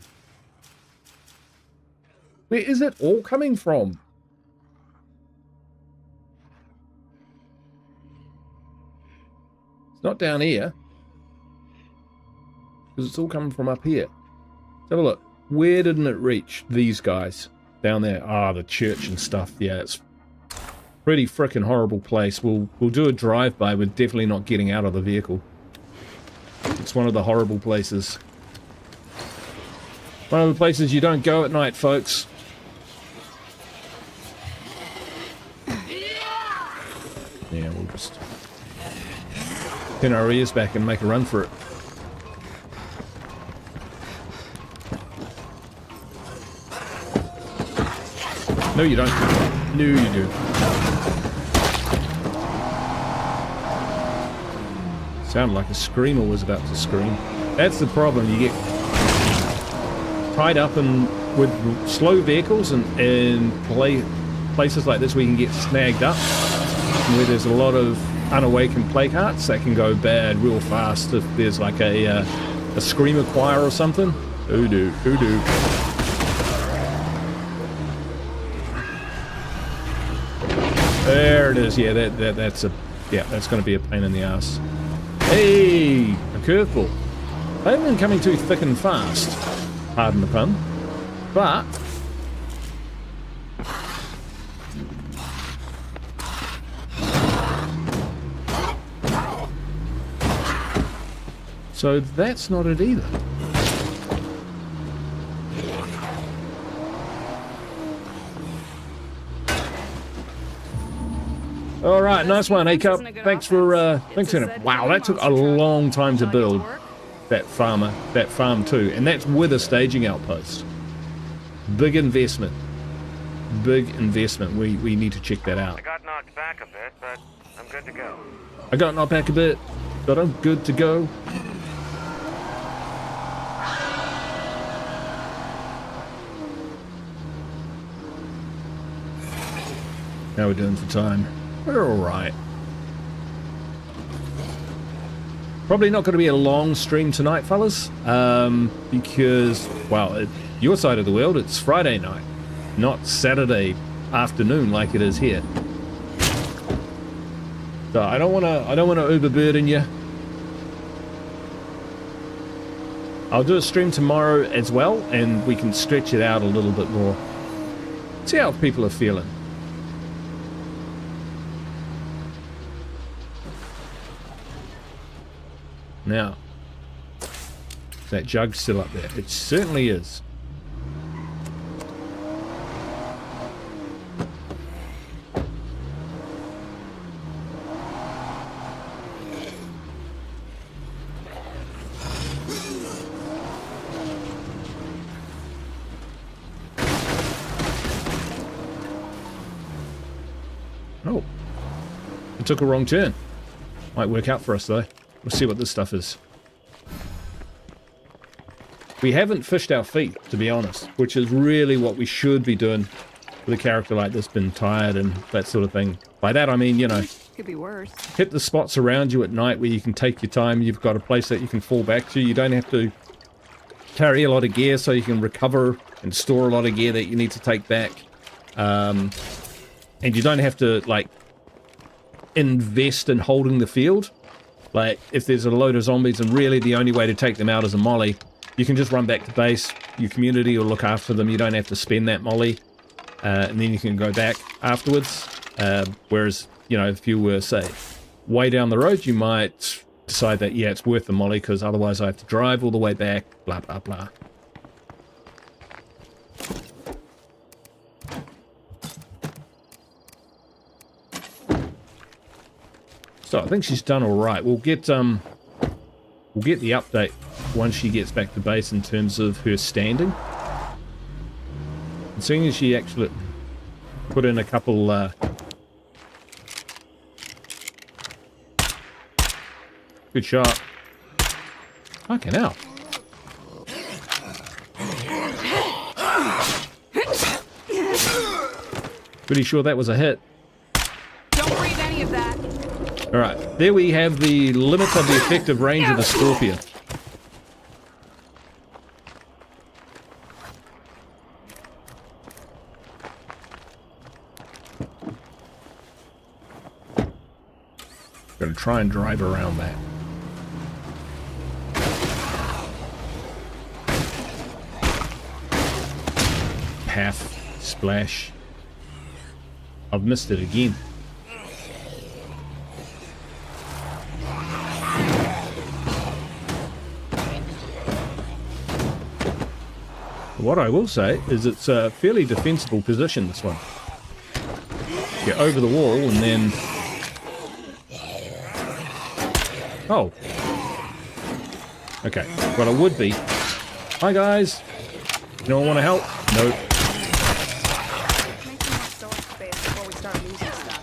Where is it all coming from? It's not down here. Because it's all coming from up here. Let's have a look. Where didn't it reach these guys? Down there. Ah, the church and stuff. Yeah, it's pretty frickin' horrible place. We'll do a drive-by. We're definitely not getting out of the vehicle. It's one of the horrible places. One of the places you don't go at night, folks. Yeah, we'll just pin our ears back and make a run for it. No, you don't. No, you do. Sounded like a screamer was about to scream. That's the problem. You get tied up with slow vehicles and places like this where you can get snagged up, and where there's a lot of unawakened plague hearts that can go bad real fast if there's like a screamer choir or something. Hoodoo, hoodoo. There it is. Yeah, that's going to be a pain in the ass. Hey, a curveball. They haven't been coming too thick and fast. Pardon the pun. But so that's not it either. All right, nice one, A-Cup. Thanks for it. Wow, that took a long time to build that farm too, and that's with a staging outpost. Big investment. Big investment. We need to check that out. I got knocked back a bit, but I'm good to go. I got knocked back a bit, but I'm good to go. How we doing for time? We're alright. Probably not going to be a long stream tonight, fellas. Because, well, your side of the world, it's Friday night, not Saturday afternoon like it is here. So I don't want to overburden you. I'll do a stream tomorrow as well, and we can stretch it out a little bit more. See how people are feeling. Now, is that jug still up there? It certainly is. Oh, it took a wrong turn. Might work out for us though. We'll see what this stuff is. We haven't fished our feet, to be honest, which is really what we should be doing with a character like this, been tired and that sort of thing. By that I mean, you know, Could be worse. hit the spots around you at night where you can take your time. You've got a place that you can fall back to. You don't have to carry a lot of gear so you can recover and store a lot of gear that you need to take back. And you don't have to, like, invest in holding the field. Like, if there's a load of zombies and really the only way to take them out is a molly, you can just run back to base. Your community will look after them. You don't have to spend that molly. And then you can go back afterwards. Whereas, you know, if you were, say, way down the road, you might decide that, yeah, it's worth the molly because otherwise I have to drive all the way back, blah, blah, blah. So I think she's done all right. We'll get the update once she gets back to base in terms of her standing. And seeing as she actually put in a couple good shot. Fucking hell. Pretty sure that was a hit. Don't breathe any of that. Alright, there we have the limits of the effective range of the Scorpion. Gonna try and drive around that. Half splash. I've missed it again. What I will say is it's a fairly defensible position, this one. Get over the wall and then... Oh. Okay, well it would be. Hi guys! No one want to help? Nope. Make some more storage space before we start losing stuff.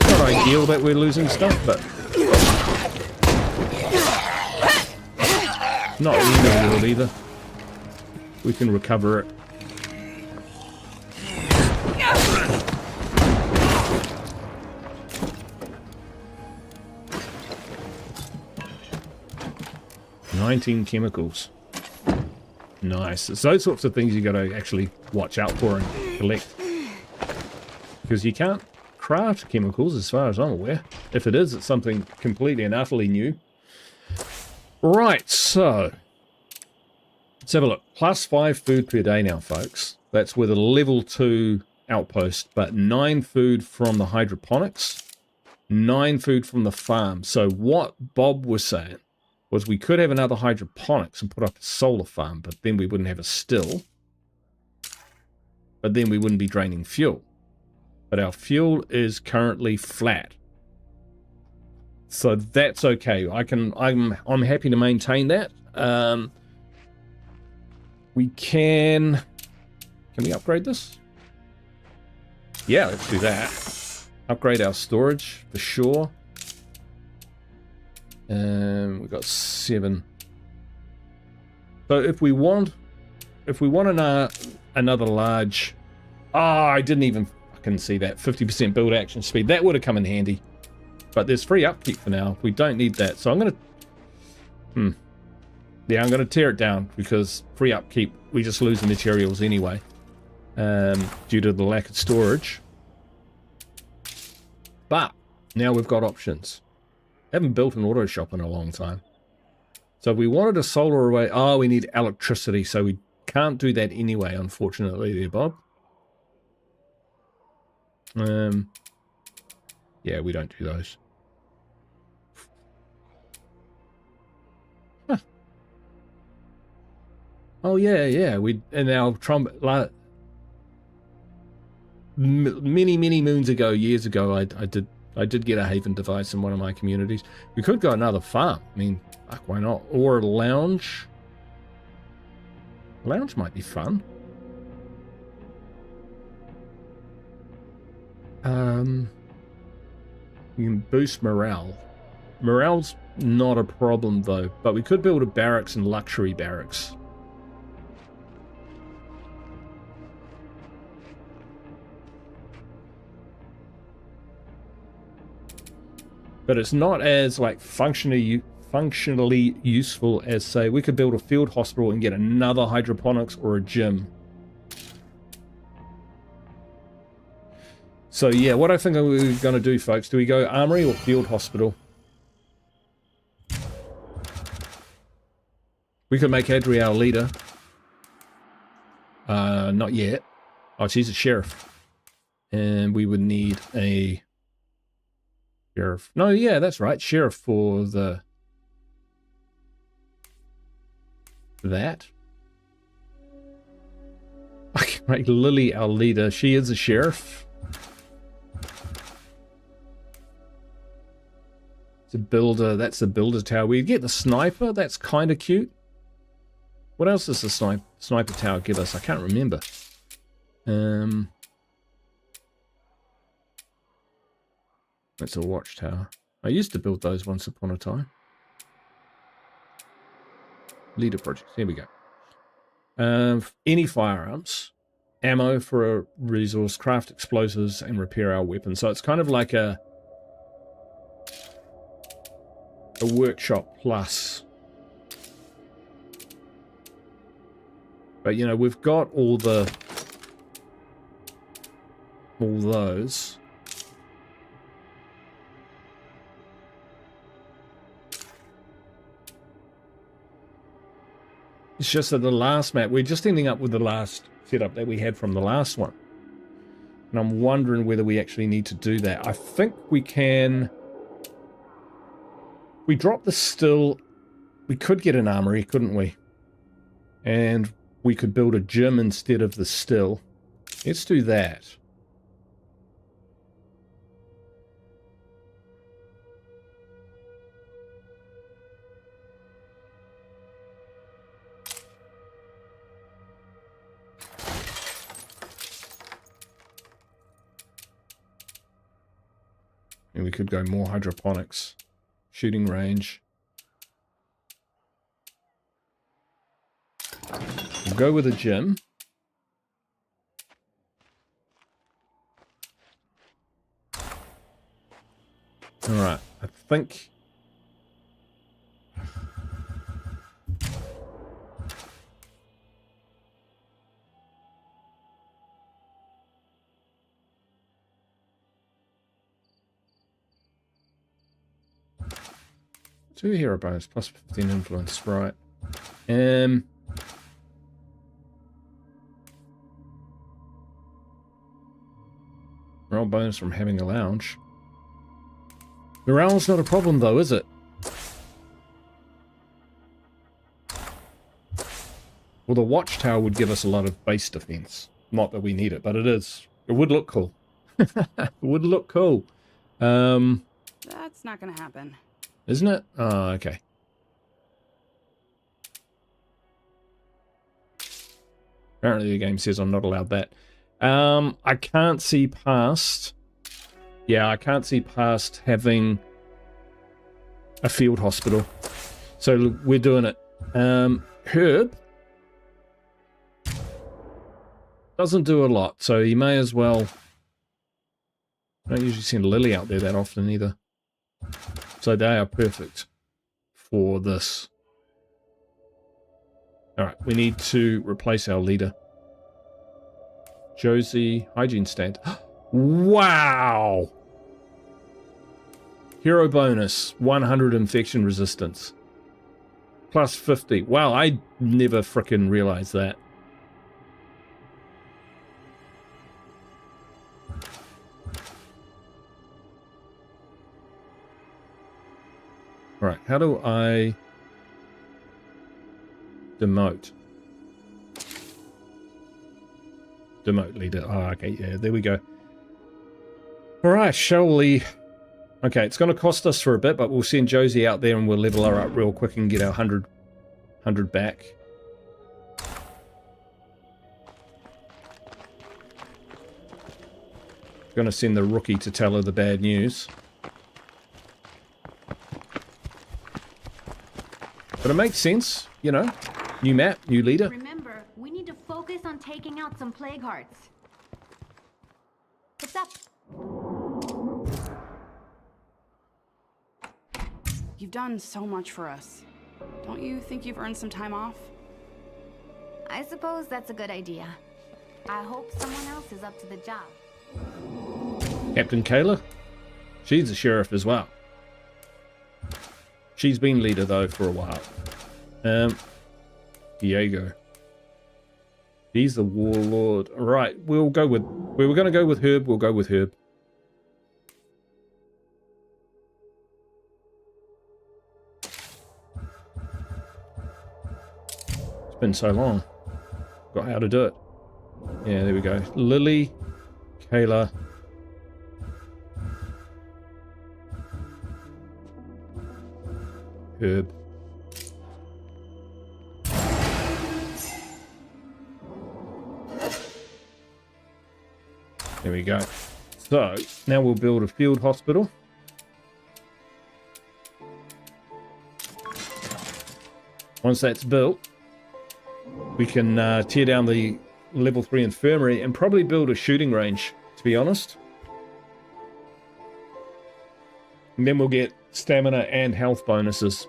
Not ideal that we're losing stuff, but... not the end of the world either. We can recover it. $19 chemicals. Nice. It's those sorts of things you got to actually watch out for and collect. Because you can't craft chemicals as far as I'm aware. If it is, it's something completely and utterly new. Right, so let's have a look. +5 food per day now, folks. That's with a level 2 outpost, but 9 food from the hydroponics, 9 food from the farm. So what Bob was saying was we could have another hydroponics and put up a solar farm, but then we wouldn't have a still. But then we wouldn't be draining fuel. But our fuel is currently flat. So that's okay. I'm happy to maintain that. We can we upgrade this? Yeah, let's do that. Upgrade our storage for sure. We've got 7. So if we want another large, I didn't even fucking see that 50% build action speed. That would have come in handy. But there's free upkeep for now. We don't need that. So I'm going to... Yeah, I'm going to tear it down because free upkeep, we just lose the materials anyway. Due to the lack of storage. But now we've got options. Haven't built an auto shop in a long time. So if we wanted a solar array... Oh, we need electricity. So we can't do that anyway, unfortunately there, Bob. Yeah, we don't do those. Huh. Oh yeah. We in our many moons ago, years ago, I did get a Haven device in one of my communities. We could go another farm. I mean, fuck, why not? Or a lounge. Lounge might be fun. You can boost morale. Morale's not a problem though, but we could build a barracks and luxury barracks. but it's not as like functionally useful as, say, we could build a field hospital and get another hydroponics or a gym. So yeah, what I think we're going to do, folks, do we go armory or field hospital? We could make Adri our leader. Not yet. Oh, she's a sheriff. And we would need a sheriff. No, yeah, that's right. Sheriff for that. I can make Lily our leader. She is a sheriff. It's a builder. That's the builder tower. We get the sniper. That's kind of cute. What else does the sniper tower give us? I can't remember. That's a watchtower. I used to build those once upon a time. Leader projects. Here we go. Any firearms, ammo for a resource, craft explosives, and repair our weapons. So it's kind of like a workshop plus. But you know, we've got all those. It's just that the last map, we're just ending up with the last setup that we had from the last one. And I'm wondering whether we actually need to do that. I think we can. We drop the still. We could get an armory, couldn't we? And we could build a gym instead of the still. Let's do that. And we could go more hydroponics. Shooting range. We'll go with a gym. Alright, I think... Two hero bonus, plus 15 influence, right. Morale bonus from having a lounge. Morale's not a problem though, is it? Well, the watchtower would give us a lot of base defense. Not that we need it, but it is. It would look cool. It would look cool. That's not gonna happen. Isn't it? Oh, okay. Apparently the game says I'm not allowed that. I can't see past... Yeah, I can't see past having a field hospital. So we're doing it. Herb doesn't do a lot, so you may as well... I don't usually send Lily out there that often either. So they are perfect for this. Alright, we need to replace our leader. Josie, hygiene stand. Wow! Hero bonus, 100 infection resistance. Plus 50. Wow, I never frickin' realized that. Alright, how do I demote? Demote leader. Oh, okay, yeah, there we go. Alright, shall we... Okay, it's going to cost us for a bit, but we'll send Josie out there and we'll level her up real quick and get our 100 back. Going to send the rookie to tell her the bad news. But it makes sense, you know. New map, new leader. Remember, we need to focus on taking out some plague hearts. What's up? done so much for us. Don't you think you've earned some time off? I suppose that's a good idea. I hope someone else is up to the job. Captain Kayla? She's a sheriff as well. She's been leader though for a while. Diego. He's the warlord. Right, we'll go with... We were going to go with Herb. We'll go with Herb. It's been so long. Got how to do it. Yeah, there we go. Lily, Kayla. Herb. There we go. So, now we'll build a field hospital. Once that's built, we can tear down the level 3 infirmary and probably build a shooting range, to be honest. And then we'll get stamina and health bonuses.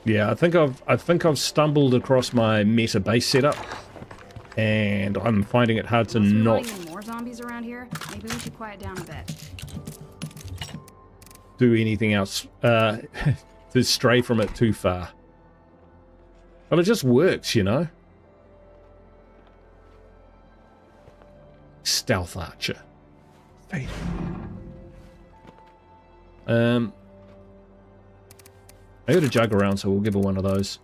Yeah, I think I've stumbled across my meta base setup, and I'm finding it hard to not more zombies around here. Maybe we should quiet down a bit. Do anything else to stray from it too far. But it just works, you know. Stealth archer. I got a jug around, so we'll give her one of those.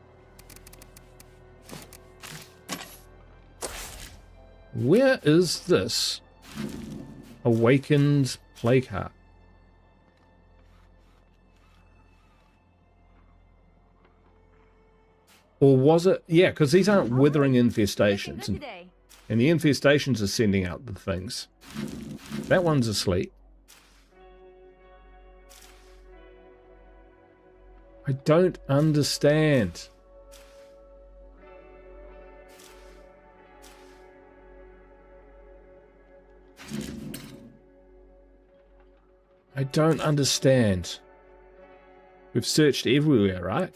Where is this awakened plague heart? Or was it? Yeah, because these aren't withering infestations. And the infestations are sending out the things. That one's asleep. I don't understand. I don't understand. We've searched everywhere, right?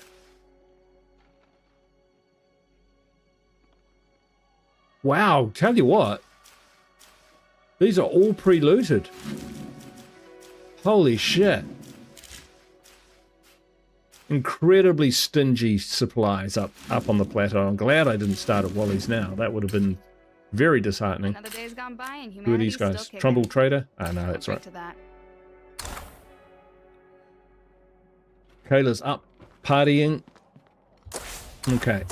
Wow, tell you what. These are all pre-looted. Holy shit. Incredibly stingy supplies up on the plateau. I'm glad I didn't start at Wally's now. That would have been very disheartening. Another day's gone by and Who are these guys? Trumbull Trader? Ah, no, that's right. Kayla's up, partying. Okay.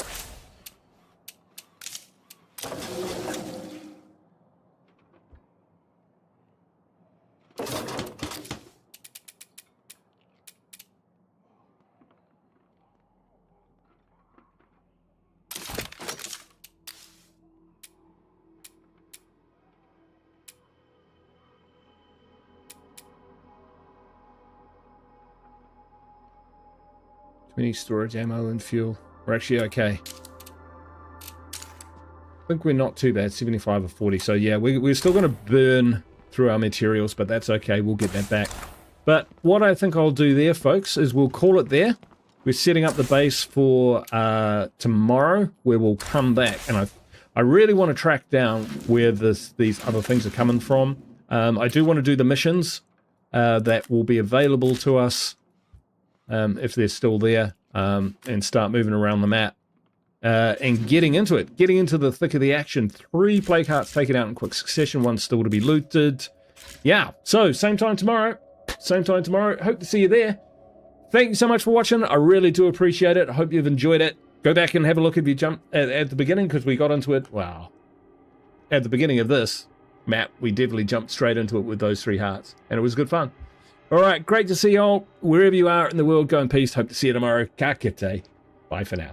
Storage ammo and fuel. We're actually okay. I think we're not too bad, 75 or 40. So yeah, we're still going to burn through our materials, but that's okay. We'll get that back. But what I think I'll do there, folks, is we'll call it there. We're setting up the base for tomorrow, where we'll come back. And I really want to track down where these other things are coming from. I do want to do the missions that will be available to us if they're still there, and start moving around the map and getting into it, getting into the thick of the action. 3 plague hearts taken out in quick succession, 1 still to be looted. Yeah, so same time tomorrow. Hope to see you there. Thank you so much for watching. I really do appreciate it. I hope you've enjoyed it. Go back and have a look if you jump at the beginning, because we got into it. Wow. At the beginning of this map, we definitely jumped straight into it with those 3 hearts, and it was good fun. All right, great to see you all. Wherever you are in the world, go in peace. Hope to see you tomorrow. Ka kite. Bye for now.